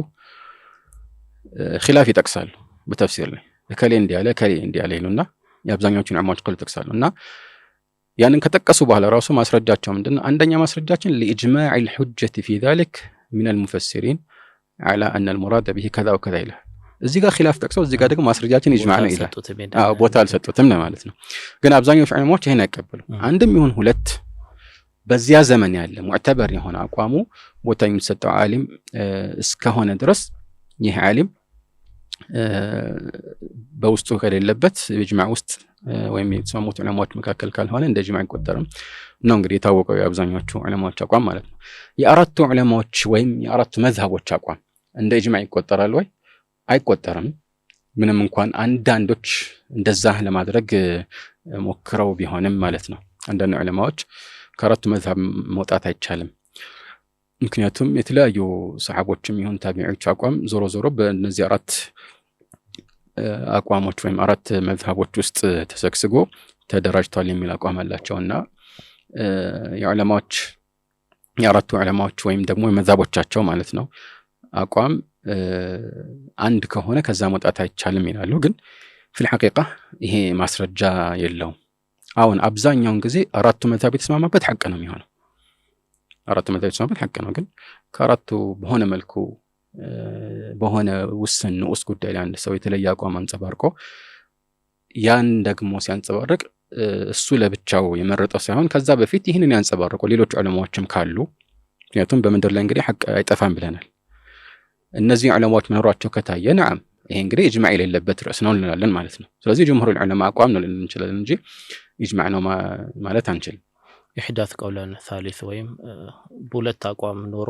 ኺላፍ ይጠቅሳሉ በተፍሲር ላይ እከሌ እንዲያለ እከሌ እንዲያለ ይሉና የአብዛኛዎቹ ዑለማዎች ቃል ይጠቅሳሉ። እና ያንን ከጠቀሱ በኋላ ራሱ ማስረጃቸው ምንድነው? አንደኛ ማስረጃችን ለኢጅማዕ الحجة في ذلك من المفسرين على أن المراد به كذا وكذا ይላል። እዚህ ጋር ኺላፍ ጠቅሰው እዚህ ጋር ደግሞ ማስረጃችን ኢጅማዕ ነው ይላል። ቦታ አልሰጡትም ማለት ነው። ግን አብዛኛዎቹ ዑለማዎች ይሄን አይቀበሉ። አንድም ይሁን 2 በዚያ ዘመን ያለ ሙዕተበር የሆነ አቋሙ ቦታ የሚሰጠው ዓሊም እስከሆነ ድረስ ይህ ዓሊም በውስጡ ከሌለበት ኢጅማዕ ውስጥ ወይም የተስማሙት ዑለማዎች መካከል ካልሆነ እንደ ኢጅማዕ አይቆጠርም ነው እንግዲህ የታወቀው የአብዛኛዎቹ ዑለማዎች አቋም ማለት ነው። የአራቱ ዑለማዎች ወይም የአራቱ መዝሀቦች አቋም እንደ ኢጅማዕ ይቆጠራል ወይ? አይቆጠርም። ምንም እንኳን አንዳንዶች እንደዛ ለማድረግ ሞክረው ቢሆንም ማለት ነው። አንዳንድ ዑለማዎች ከአራቱ መዝሀብ መውጣት አይቻልም፣ ምክንያቱም የተለያዩ ሰሃቦችም ይሁን ታቢዒዎች አቋም ዞሮ ዞሮ በእነዚህ 4 አቋሞች ወይም 4 መዝሀቦች ውስጥ ተሰግስጎ ተደራጅቷል የሚል አቋም አላቸውና የዑለማዎች የአራቱ ዑለማዎች ወይም ደግሞ የመዝሀቦቻቸው ማለት ነው አቋም አንድ ከሆነ ከዛ መውጣት አይቻልም ይላሉ። ግን ፊል ሐቂቃ ይሄ ማስረጃ የለውም። አሁን አብዛኛውን ጊዜ 4ቱ መዝሀብ የተስማማበት ሐቅ ነው የሚሆነው። 4ቱ መዝሀብ የተስማማበት ሐቅ ነው። ግን ከአራቱ በሆነ መልኩ በሆነ ውስን ንዑስ ጉዳይ ላይ አንድ ሰው የተለየ አቋም አንጸባርቆ ያን ደግሞ ሲያንጸባርቅ እሱ ለብቻው የመረጠው ሳይሆን ከዛ በፊት ይህንን ያንጸባርቁ ሌሎች ዑለማዎችም ካሉ፣ ምክንያቱም በመንደር ላይ እንግዲህ ሐቅ አይጠፋም ብለናል። እነዚህ ዑለማዎች መኖራቸው ከታየ ነዓም ይሄ እንግዲህ ኢጅማዕ የሌለበት ርዕስ ነው እንላለን ማለት ነው። ስለዚህ ጅምሁር ዑለማ አቋም ነው ልንል እንችላለን እንጂ ኢጅማዕ ነው ማለት አንችልም። ኢሕዳት ቀውለን ثالث ወይም በሁለት አቋም ኖሮ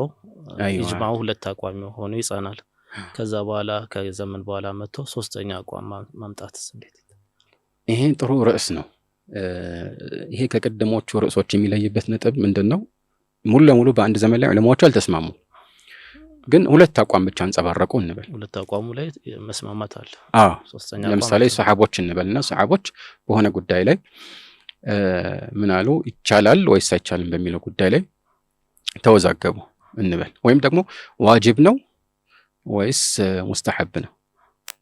ኢጅማዑ 2 አቋም ሆኖ ይጸናል። ከዛ በኋላ ከዘመን በኋላ መጥቶ 3ኛ አቋም ማምጣትስ እንዴት? ይሄ ጥሩ ርዕስ ነው። ይሄ ከቀደሞቹ ርዕሶች የሚለይበት ነጥብ ምንድነው? ሙሉ ለሙሉ በአንድ ዘመን ላይ ዑለማዎች አልተስማሙ፣ ግን 2 አቋም ብቻ አንጸባረቁ እንበል። 2 አቋሙ ላይ መስማማት አለ። 3ኛ አቋም ለምሳሌ ሰሃቦች እንበልና ሰሃቦች በሆነ ጉዳይ ላይ ምን አሉ? ይቻላል ወይስ አይቻልም በሚለው ጉዳይ ላይ ተወዛገቡ እንበል። ወይም ደግሞ ዋጅብ ነው ወይስ ሙስተሐብ ነው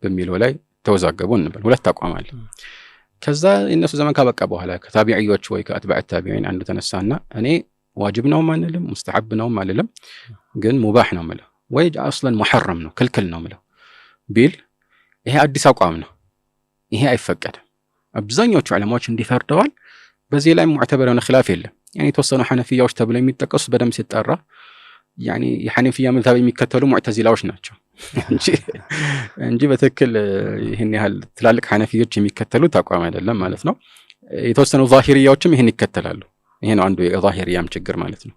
በሚለው ላይ ተወዛገቡ እንበል። 2 አቋም አለ። ከዛ እነሱ ዘመን ካበቃ በኋላ ከታቢዒዎች ወይ ከአትባዕ ታቢዒን አንዱ ተነሳና እኔ ዋጅብ ነው ማንልም ሙስተሐብ ነው ማንልም፣ ግን ሙባህ ነው ማለት ወይ አስለን ሙሐረም ነው ክልክል ነው ማለት ቢል ይሄ አዲስ አቋም ነው። ይሄ አይፈቀድም። አብዛኞቹ ዑለማዎች እንዲፈርደዋል። በዚህ ላይ ሙዕተበር የሆነ ኺላፍ የለም። ያኒ የተወሰኑ ሐነፊያዎች ተብለው የሚጠቀሱት በደም ሲጣራ ያኒ የሐነፊያ መዝሀብ የሚከተሉ ሙዕተዚላዎች ናቸው እንጂ በትክክል ይሄን ያህል ትላልቅ ሐነፊዮች የሚከተሉት አቋም አይደለም ማለት ነው። የተወሰኑ ዛሂሪያዎችም ይሄን ይከተላሉ። ይሄ ነው አንዱ የዛሂሪያም ችግር ማለት ነው።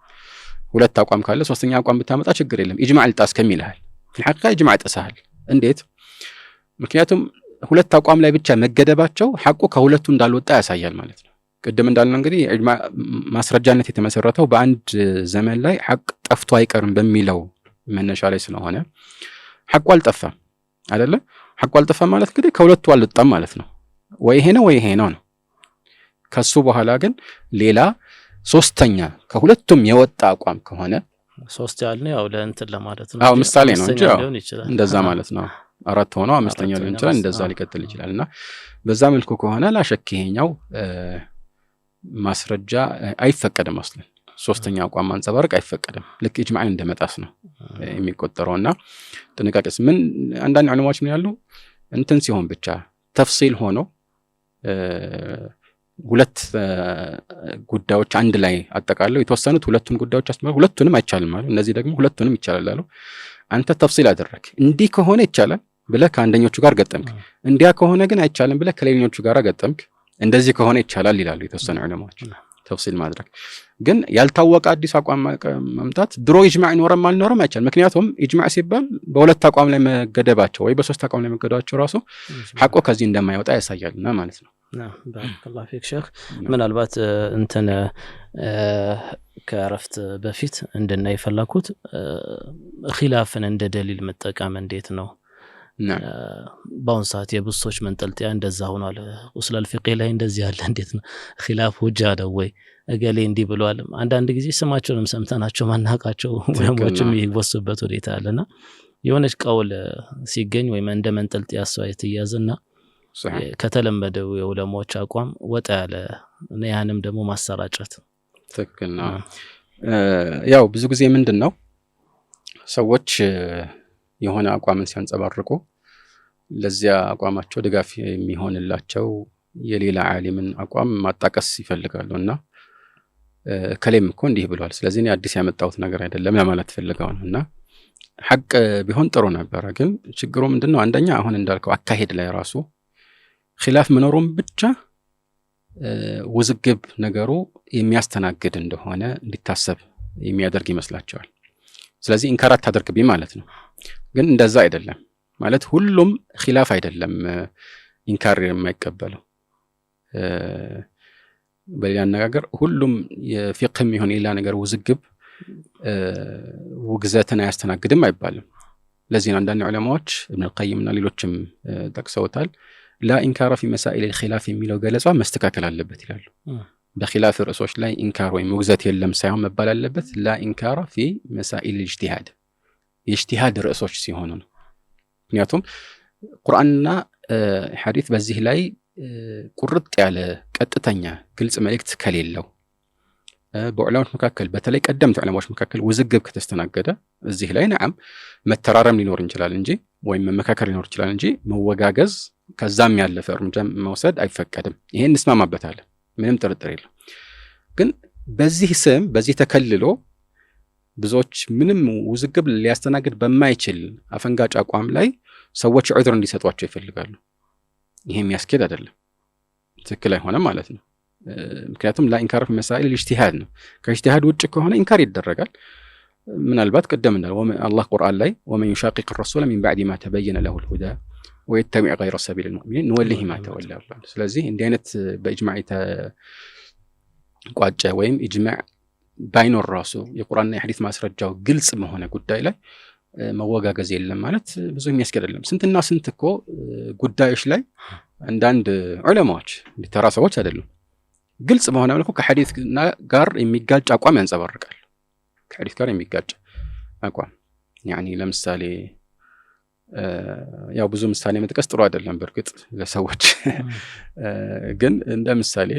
2 አቋም ካለ 3ኛ አቋም ብታመጣ ችግር የለም። ኢጅማዕ ልጣስ ከሚልሃል ፍልሐቂቃ ኢጅማዕ ጥሰሃል። እንዴት? ምክንያቱም 2 አቋም ላይ ብቻ መገደባቸው ሐቁ ከሁለቱ እንዳልወጣ ያሳያል ማለት ነው። ቅድም እንዳልነው እንግዲህ ኢጅማዕ ማስረጃነት የተመሰረተው በአንድ ዘመን ላይ ሐቅ ጠፍቶ አይቀርም በሚለው መነሻ ላይ ስለሆነ ሐቁ አልጠፋም አይደለ? ሐቁ አልጠፋም ማለት እንግዲህ ከሁለቱ አልወጣም ማለት ነው። ወይ ይሄ ነው ወይ ይሄ ነው ነው። ከሱ በኋላ ግን ሌላ ሶስተኛ ከሁለቱም የወጣ አቋም ከሆነ ሶስት ያልነው ያው ለእንትን ለማለት ነው። አዎ ምሳሌ ነው እንጂ ይችላል እንደዛ ማለት ነው። አራት ሆኖ አምስተኛ ሊሆን ይችላል፣ እንደዛ ሊቀጥል ይችላል። እና በዛ መልኩ ከሆነ ላሸክ ይሄኛው ማስረጃ አይፈቀድም። አስለን ሶስተኛ አቋም ማንጸባረቅ አይፈቀድም። ልክ ኢጅማዕ እንደመጣስ ነው የሚቆጠረውና ጥንቃቄስ ምን አንዳንድ ዑለማዎች ምን ያሉ እንትን ሲሆን ብቻ ተፍሲል ሆኖ ሁለት ጉዳዮች አንድ ላይ አጠቃለው የተወሰኑት ሁለቱን ጉዳዮች አስተማሩ ሁለቱንም አይቻልም ማለት እነዚህ ደግሞ ሁለቱንም ይቻላል አሉ። አንተ ተፍሲል አደረክ እንዲህ ከሆነ ይቻላል ብለህ ከአንደኞቹ ጋር ገጠምክ፣ እንዲያ ከሆነ ግን አይቻልም ብለህ ከሌሎቹ ጋር ገጠምክ። እንደዚህ ከሆነ ይቻላል ይላሉ የተወሰኑ ዑለማዎች። ተፍሲል ማድረግ ግን ያልታወቀ አዲስ አቋም ማምጣት ድሮ ኢጅማዕ ኖረም አልኖረም አይቻልም። ምክንያቱም ኢጅማዕ ሲባል በሁለት አቋም ላይ መገደባቸው ወይ በሶስት አቋም ላይ መገደባቸው ራሱ ሐቁ ከዚህ እንደማይወጣ ያሳያልና ማለት ነው። ባረከላሁ ፊክ ሼክ። ምናልባት እንትን ከረፍት በፊት እንድናይ የፈለኩት ኺላፍን እንደ ደሊል መጠቀም እንዴት ነው? በአሁን ሰዓት የብሶች መንጠልጥያ እንደዛ ሆኗል። ኡሱል ፊቅህ ላይ እንደዚህ ያለ እንዴት ነው ኺላፍ ሁጃ ነው ወይ እገሌ እንዲህ ብሏል? አንዳንድ ጊዜ ስማቸውንም ሰምተናቸው ማናቃቸው ወይም ይወሱበት ሁኔታ አለና የሆነች ቀውል ሲገኝ ወይም እንደ መንጠልጥያ ሰው የተያዘና ከተለመደው የዑለማዎች አቋም ወጣ ያለ እና ያንም ደግሞ ማሰራጨት ትክክል ነው። ያው ብዙ ጊዜ ምንድነው ሰዎች የሆነ አቋምን ሲያንጸባርቁ ለዚያ አቋማቸው ድጋፍ የሚሆንላቸው የሌላ ዓሊምን አቋም ማጣቀስ ይፈልጋሉና ከሌም እኮ እንዲህ ብሏል ስለዚህ እኔ አዲስ ያመጣሁት ነገር አይደለም ለማለት ፈልገው ነውና ሐቅ ቢሆን ጥሩ ነበር። ግን ችግሩ ምንድነው? አንደኛ አሁን እንዳልከው አካሄድ ላይ ራሱ ኺላፍ መኖሩን ብቻ ውዝግብ ነገሩ የሚያስተናግድ እንደሆነ እንዲታሰብ የሚያደርግ ይመስላቸዋል። ስለዚህ ኢንካራት ታደርግብኝ ማለት ነው። ግን እንደዛ አይደለም ማለት ሁሉም ኺላፍ አይደለም ኢንካር የማይቀበለው። በሌላ አነጋገር ሁሉም የፊቅህም ይሁን ሌላ ነገር ውዝግብ ውግዘትን አያስተናግድም አይባልም። ለዚህ ነው አንዳንድ ዑለማዎች ኢብኑ አልቀይምና ሌሎችም ጠቅሰውታል ላ ኢንካራ ፊ መሳኢል الخلاف የሚለው ገለጻ መስተካከል አለበት ይላሉ። በኺላፍ ርዕሶች ላይ ኢንካር ወይም ውግዘት የለም ሳይሆን መባል አለበት ላ ኢንካራ ፊ መሳኢል الاجتهاد የኢጅቲሃድ ርዕሶች ሲሆኑ ነው። ምክንያቱም ቁርአንና ሐዲስ በዚህ ላይ ቁርጥ ያለ ቀጥተኛ ግልጽ መልእክት ከሌለው በዑለማዎች መካከል በተለይ ቀደምት ዑለማዎች መካከል ውዝግብ ከተስተናገደ እዚህ ላይ ነዓም መተራረም ሊኖር ይችላል እንጂ ወይም መመካከር ሊኖር ይችላል እንጂ መወጋገዝ ከዛም ያለፈ እርምጃ መውሰድ አይፈቀድም። ይሄን እንስማማበታለን፣ ምንም ጥርጥር የለም። ግን በዚህ ስም በዚህ ተከልሎ ብዙዎች ምንም ውዝግብ ሊያስተናግድ በማይችል አፈንጋጭ አቋም ላይ ሰዎች ዑذር እንዲሰጧቸው ይፈልጋሉ። ይሄ የሚያስኬድ አይደለም፣ ትክክል አይሆንም ማለት ነው። ምክንያቱም ላ ኢንካር ፊ መሳኢል الاجتهاد ነው። ከኢጅቲሃድ ውጭ ከሆነ ኢንካር ይደረጋል። ምናልባት ቀደም እንዳለው አላህ ቁርአን ላይ ወመን يشاقق الرسول من بعد ما تبين له الهدى ويتبع غير سبيل المؤمنين نوليه ما تولى። ስለዚህ እንዲህ አይነት በኢጅማዕ ቋጨ ወይም ኢጅማዕ ባይኖር ራሱ የቁርአንና የሐዲስ ማስረጃው ግልጽ መሆነ ጉዳይ ላይ መወጋገዝ የለም ማለት ብዙ የሚያስኬድ አይደለም። ስንትና ስንት እኮ ጉዳዮች ላይ አንዳንድ ዑለማዎች ተራ ሰዎች አይደሉም ግልጽ በሆነ መልኩ ከሐዲስ ጋር የሚጋጭ አቋም ያንጸባርቃል። ከሐዲስ ጋር የሚጋጭ አቋም ያኒ ለምሳሌ ያው ብዙ ምሳሌ መጥቀስ ጥሩ አይደለም በርግጥ ለሰዎች ግን እንደ ምሳሌ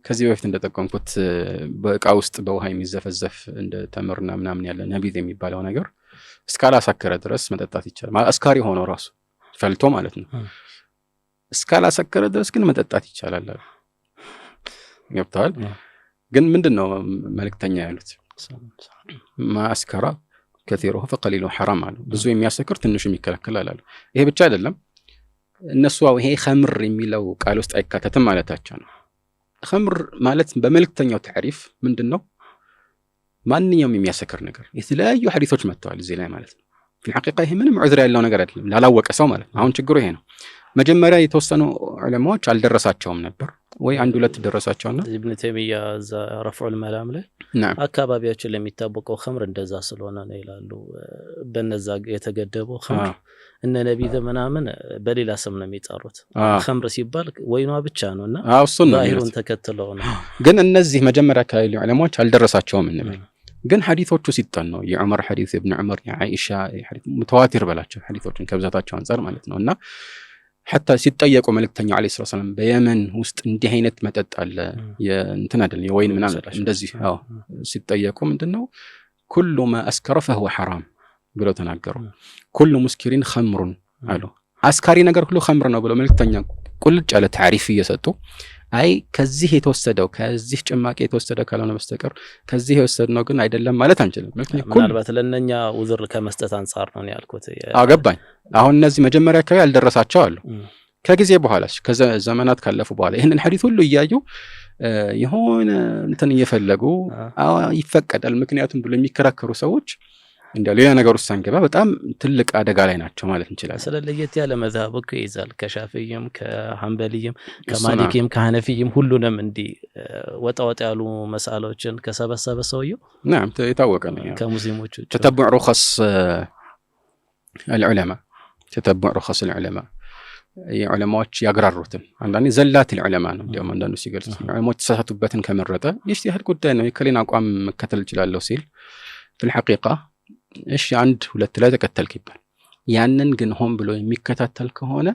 ከዚህ በፊት እንደጠቀምኩት በእቃ ውስጥ በውሃ የሚዘፈዘፍ እንደ ተምርና ምናምን ያለ ነቢዝ የሚባለው ነገር እስካላሳከረ ድረስ መጠጣት ይቻላል። አስካሪ ሆኖ ራሱ ፈልቶ ማለት ነው። እስካላሳከረ ድረስ ግን መጠጣት ይቻላል። ገብቷል? ግን ምንድነው መልእክተኛ ያሉት? ማስከራ ከثيره فقليله حرام አሉ። ብዙ የሚያሰክር ትንሹም ይከለከላል አሉ። ይሄ ብቻ አይደለም እነሱ ይሄ ኸምር የሚለው ቃል ውስጥ አይካተትም ማለታቸው ነው። ኸምር ማለት በመልእክተኛው ታሪፍ ምንድነው? ማንኛውም የሚያሰክር ነገር የተለያዩ ሐዲሶች መጥተዋል እዚህ ላይ ማለት ነው። في الحقيقه ይሄ ምንም ዑذር ያለው ነገር አይደለም ላላወቀ ሰው ማለት ነው። አሁን ችግሩ ይሄ ነው። መጀመሪያ የተወሰኑ ዑለማዎች አልደረሳቸውም ነበር ወይ አንድ ሁለት ደረሳቸውና ኢብኑ ተይሚያ ረፍዑል መላም ላይ አካባቢያችን ለሚታወቀው ኸምር እንደዛ ስለሆነ ነው ይላሉ። በነዛ የተገደበው ኸምር እነ ነብይ ምናምን በሌላ ስም ነው የሚጠሩት። ኸምር ሲባል ወይኗ ብቻ ነውና ዛሂሩን ተከትለው ነው። ግን እነዚህ መጀመሪያ አካባቢ ዑለማዎች አልደረሳቸውም እንበል። ግን ሐዲሶቹ ሲጠኑ የዑመር ሐዲስ ኢብኑ ዑመር የአኢሻ ሐዲስ ሙተዋቲር በላቸው ሐዲሶችን ከብዛታቸው አንፃር ማለት ነውና حتى ሲጠየቁ መልእክተኛው አለይሂ ሰላም በየመን ውስጥ እንዲህ አይነት መጠጥ አለ የእንትን አይደል የወይን ምናምን እንደዚህ ሲጠየቁ ምንድነው كل ما اسكر فهو حرام ብለው ተናገሩ። كل مسكر خمر አሉ። አስካሪ ነገር ሁሉ ኸምር ነው ብለው መልእክተኛው ቁልጭ ያለ ታሪፍ እየሰጡ አይ ከዚህ የተወሰደው ከዚህ ጭማቂ የተወሰደው ካልሆነ በስተቀር ከዚህ የወሰድነው ግን አይደለም ማለት አንችልም። ምናልባት ለነኛ ውዝር ከመስጠት አንፃር ነው ያልኩት። አገባኝ። አሁን እነዚህ መጀመሪያ አካባቢ ያልደረሳቸው አሉ። ከጊዜ በኋላሽ ከዘመናት ካለፉ በኋላ ይሄንን ሐዲስ ሁሉ እያዩ የሆነ እንትን እየፈለጉ ይፈቀዳል ምክንያቱም ብሎ የሚከራከሩ ሰዎች እንደ ሌላ ነገር ውስጥ አንገባ በጣም ትልቅ አደጋ ላይ ናቸው ማለት እንችላለን። ስለለየት ያለ መዝሐብ እኮ ይዛል ከሻፊይም ከሐንበሊይም ከማሊኪም ከሐነፊይም ሁሉንም እንዲ ወጣወጥ ያሉ መሳሎችን ከሰበሰበ ሰውየው نعم የታወቀ ነው ከሙስሊሞች ተተብዑ رخص العلماء ተተብዑ رخص العلماء የዑለማዎች ያግራሩትን አንዳንዴ ዘላት العلماء ነው እንደውም አንዳንዱ ሲገልጽ ዑለማዎች ተሳሳቱበትን ከመረጠ የኢጅቲሃድ ጉዳይ ነው የከሌን አቋም መከተል ይችላል ሲል في الحقيقة እሺ አንድ ሁለት ላይ ተከተልክ ይባል ያንን ግን ሆን ብሎ የሚከታተል ከሆነ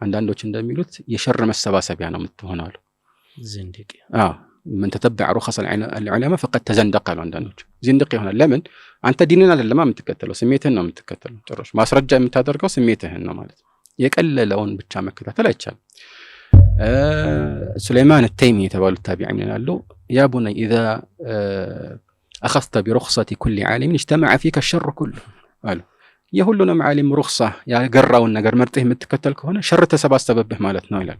አንዳንዶች እንደሚሉት የሸር መሰባሰቢያ ነው የምትሆነው ዝንድቅ من تتبع رخص العلماء فقد تزندق አንዳንዶች ዝንድቅ ይሆናል። ለምን አንተ ዲንን አይደለም የምትከተለው ስሜትህን ነው የምትከተለው። ጭራሽ ማስረጃ የምታደርገው ስሜትህን ነው ማለት የቀለለውን ብቻ መከታተል አይቻልም። ሱለይማን التيمي የተባሉት ታቢዒን ይላሉ ያ ቡነይ اذا أخذت برخصة كل عالم اجتمع فيك الشر كله قالوا يهلنا معالم رخصة يا قراون نقر مرته متكتل كهنا شر تسبب به مالتنا إلى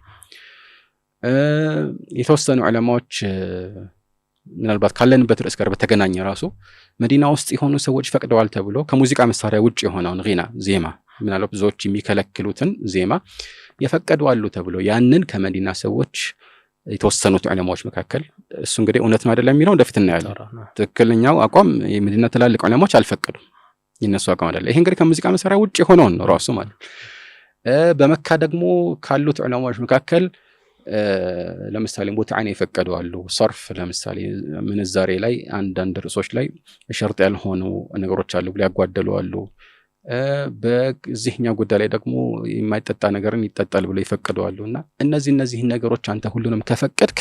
يتوسطنوا علماء من البعض قالن بتر اسكر بتجناني راسه مدينة وسط يهونو سوج فقدوا على تابلو كموسيقى مسارة وجه هنا غنى زيما من الوقت زوجي ميكلكلوتن زيما يفقدوا على تابلو ያንን ከመዲና ሰዎች የተወሰኑት ዑለማዎች መካከል እሱ እንግዲህ እውነት ነው አይደለም የሚለው እንደፊትና ያለው ትክክለኛው አቋም የመዲና ተላልቅ ዑለማዎች አልፈቀዱም። የነሱ አቋም አይደለም። ይሄ እንግዲህ ከሙዚቃ መሳሪያ ውጭ ሆነው ነው ራሱ ማለት በመካ ደግሞ ካሉት ዑለማዎች መካከል ለምሳሌ ሙትዓን የፈቀዱ አሉ። ሰርፍ ለምሳሌ ምንዛሬ ላይ አንዳንድ ርዕሶች ላይ ሸርጥ ያልሆኑ ነገሮች አሉ ብለው ያጓደሉ አሉ። በዚህኛው ጉዳይ ላይ ደግሞ የማይጠጣ ነገርን ይጠጣል ብለው ይፈቀዱ አሉና እነዚህ ነገሮች አንተ ሁሉንም ከፈቀድክ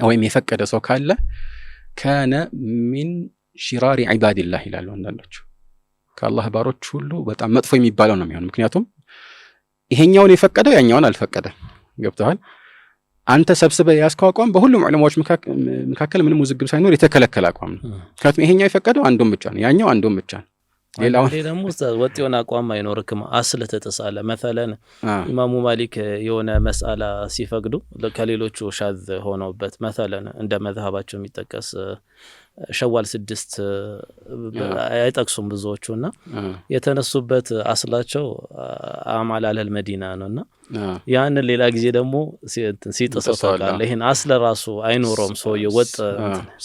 ወይም የፈቀደ ሰው ካለ ካነ ሚን ሽራሪ ዒባዲላህ ይላሉ አንዳንዶች ከአላህ ባሮች ሁሉ በጣም መጥፎ የሚባለው ነው የሚሆነው። ምክንያቱም ይሄኛውን የፈቀደው ያኛውን አልፈቀደም። ገብተዋል። አንተ ሰብስበህ ያስከው አቋም በሁሉም ዑለማዎች መካከል ምንም ውዝግብ ሳይኖር የተከለከለ አቋም ነው። ምክንያቱም ይሄኛው የፈቀደው አንዱን ብቻ ነው ያኛው አንዱን ብቻ ነው። ሌላው ደግሞ ወጥ የሆነ አቋም አይኖርክም አስለ ተተሳለ مثلا ኢማሙ ማሊክ የሆነ መስአላ ሲፈቅዱ ከሌሎቹ ሻዝ ሆነውበት مثلا እንደ መዝሐባቸው የሚጠቀስ ሸዋል 6 አይጠቅሱም ብዙዎቹና የተነሱበት አስላቸው አማል አለል መዲና ነውና ያን ሌላ ጊዜ ደግሞ ሲጥሰው ታውቃለህ። ይሄን አስለ ራሱ አይኖርም ሰው የወጥ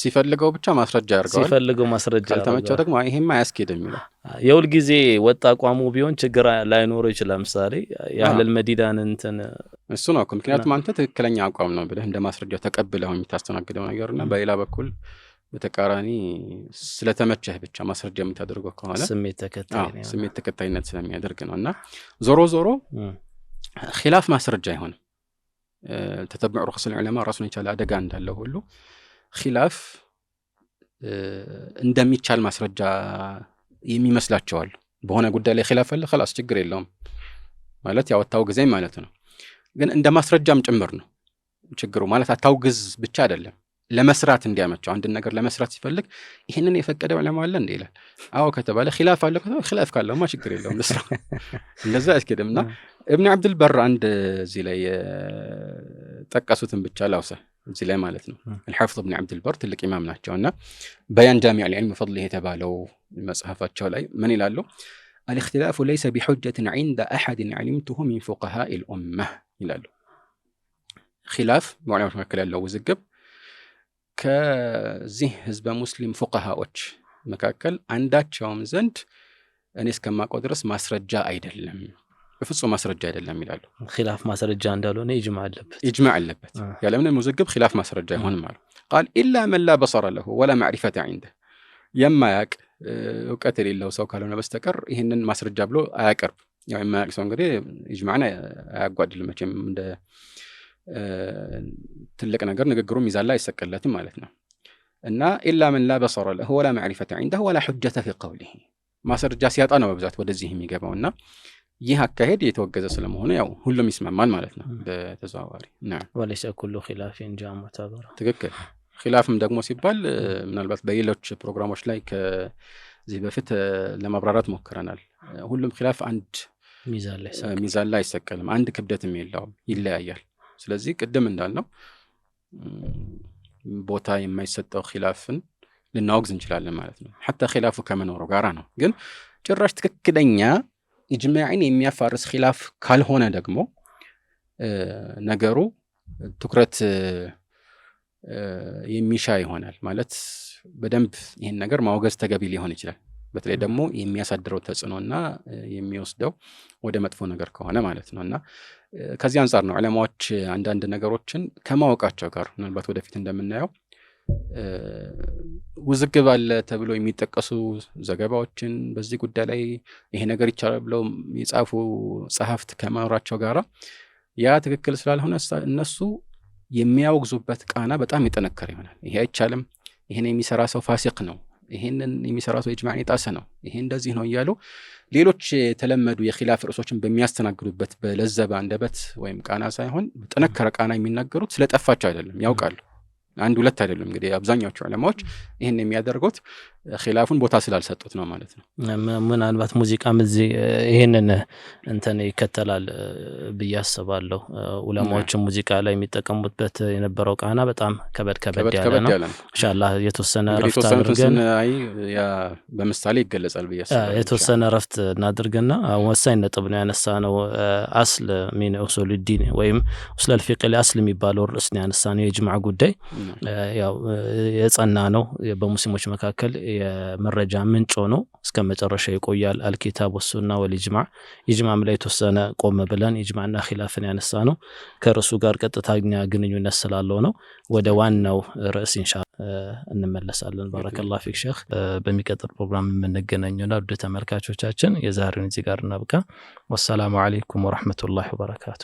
ሲፈልገው ብቻ ማስረጃ ያርጋል። ሲፈልገው ማስረጃ ካልተመቸው ደግሞ ይሄማ አያስኬድም ይላል። የውል ጊዜ ወጥ አቋሙ ቢሆን ችግር ላይኖር ይችላል። ለምሳሌ ያህለል መዲናን እንትን እሱ ነው። ምክንያቱም አንተ ትክክለኛ አቋም ነው ብለህ እንደማስረጃ ተቀብለው የምታስተናግደው ነገርና በሌላ በኩል በተቃራኒ ስለተመቸህ ብቻ ማስረጃ የምታደርገው ከሆነ ስሜት ተከታይነት ስለሚያደርግ ነውና ዞሮ ኺላፍ ማስረጃ አይሆንም። ተተብዑ رخص العلماء ራሱን የቻለ አደጋ እንዳለው ሁሉ ኺላፍ እንደሚቻል ማስረጃ የሚመስላቸው አሉ። በሆነ ጉዳይ ላይ ኺላፍ አለ خلاص ችግር የለውም ማለት ያወጣው ጊዜ ማለት ነው። ግን እንደ ማስረጃም ጭምር ነው ችግሩ። ማለት አታውግዝ ብቻ አይደለም ለመስራት እንዲያመቸው አንድ ነገር ለመስራት ሲፈልግ ይሄንን የፈቀደው ዑለማ አለ እንዴ ይላል። አዎ ከተባለ ኺላፍ አለ ከተባለ ኺላፍ ካለማ ችግር የለውም ለስራ እንደዛ አስከደምና ኢብኑ አብዱል በር አንድ እዚህ ላይ ጠቀሱትን ብቻ ላውሳ እዚህ ላይ ማለት ነው። الحافظ ابن عبد البر ትልቅ ኢማም ናቸውና በያን ጃሚዕ العلم فضله የተባለው መጽሐፋቸው ላይ ምን ይላሉ? الاختلاف ليس بحجة عند أحد علمته من فقهاء الأمة ይላሉ። ኺላፍ በዑለማዎች መካከል ያለው ውዝግብ ከዚህ ህዝበ ሙስሊም ፉቀሃዎች መካከል አንዳቸውም ዘንድ እኔ እስከማውቀው ድረስ ማስረጃ አይደለም፣ በፍጹም ማስረጃ አይደለም ይላሉ። ኺላፍ ማስረጃ እንዳልሆነ ኢጅማዕ አለበት ያለምንም ውዝግብ ኺላፍ ማስረጃ አይሆንም አሉ። قال إلا من لا بصر له ولا معرفة عنده የማያውቅ እውቀት የሌለው ሰው ካልሆነ በስተቀር ይህንን ማስረጃ ብሎ አያቀርብ። ያው የማያውቅ ሰው እንግዲህ ኢጅማዕን አያጓድልም መቼም እንደ ትልቅ ነገር ንግግሩ ሚዛን ላይ አይሰቀለትም ማለት ነው። እና إلا من لا بصر له ولا معرفة عنده ولا حجة في قوله ማስረጃ ሲያጣ ነው በብዛት ወደዚህ የሚገባውና ይህ አካሄድ የተወገዘ ስለመሆኑ ያው ሁሉም ይስማማል ማለት ነው በተዘዋዋሪ ነው። وليس كل خلاف جاء معتبرا ትክክል። ኺላፍም ደግሞ ሲባል ምናልባት በሌሎች ፕሮግራሞች ላይ ከዚህ በፊት ለማብራራት ሞክረናል። ሁሉም ኺላፍ አንድ ሚዛን ላይ አይሰቀልም፣ አንድ ክብደትም የለውም፣ ይለያያል። ስለዚህ ቅድም እንዳልነው ቦታ የማይሰጠው ኺላፍን ልናወግዝ እንችላለን ማለት ነው። حتى ኺላፉ ከመኖሩ ጋራ ነው። ግን ጭራሽ ትክክለኛ ኢጅማዕን የሚያፋርስ ኺላፍ ካልሆነ ደግሞ ነገሩ ትኩረት የሚሻ ይሆናል ማለት በደንብ ይሄን ነገር ማውገዝ ተገቢ ሊሆን ይችላል። በተለይ ደግሞ የሚያሳድረው ተጽዕኖና የሚወስደው ወደ መጥፎ ነገር ከሆነ ማለት ነውና ከዚህ አንፃር ነው ዑለማዎች አንዳንድ ነገሮችን ከማወቃቸው ጋር ምናልባት ወደፊት እንደምናየው ውዝግብ አለ ተብሎ የሚጠቀሱ ዘገባዎችን በዚህ ጉዳይ ላይ ይሄ ነገር ይቻላል ብለው የጻፉ ጸሐፍት ከማውራቸው ጋራ ያ ትክክል ስላልሆነ እነሱ የሚያወግዙበት ቃና በጣም የጠነከረ ይሆናል። ይሄ አይቻልም፣ ይሄን የሚሰራ ሰው ፋሲቅ ነው፣ ይሄንን የሚሰራ ሰው ኢጅማዕን የጣሰ ነው፣ ይሄ እንደዚህ ነው እያሉ ሌሎች የተለመዱ የኺላፍ ርዕሶችን በሚያስተናግዱበት በለዘባ አንደበት ወይም ቃና ሳይሆን ጠነከረ ቃና የሚናገሩት ስለጠፋቸው አይደለም፣ ያውቃሉ። አንድ ሁለት አይደለም። እንግዲህ አብዛኛዎቹ ዑለማዎች ይሄን የሚያደርጉት ኺላፉን ቦታ ስላልሰጡት ነው ማለት ነው። ምናልባት ሙዚቃም እዚህ ይሄንን እንትን ይከተላል ብዬ አስባለሁ። ዑለማዎች ሙዚቃ ላይ የሚጠቀሙበት የነበረው ቃና በጣም ከበድ ያለ ነው። ኢንሻአላህ የተወሰነ ረፍት አድርገን ያ በምሳሌ ይገለጻል ብዬ አስባለሁ። የተወሰነ ረፍት እናድርግና ወሳኝ ነጥብ ነው ያነሳነው። አስል ሚን ኡሱል ዲን ወይም ኡሱል الفقه አስል የሚባለው ርዕስ ነው ያነሳነው። የጅማዕ ጉዳይ ያው የጸና ነው በሙስሊሞች መካከል የመረጃ ምንጭ ነው እስከ መጨረሻ ይቆያል። አልኪታብ ወሱና ወልጅማዕ ኢጅማዕም ላይ ተወሰነ ቆም ብለን ኢጅማዕና ኺላፍን ያነሳ ነው ከርዕሱ ጋር ቀጥታኛ ግንኙነት ስላለው ነው። ወደ ዋናው ርዕስ ኢንሻአላህ እንመለሳለን። ባረከላሁ ፊክ ሼክ። በሚቀጥል ፕሮግራም የምንገናኘው ውድ ተመልካቾቻችን የዛሬውን እዚህ ጋር እናብቃ። ወሰላሙ አለይኩም ወራህመቱላሂ ወበረካቱ።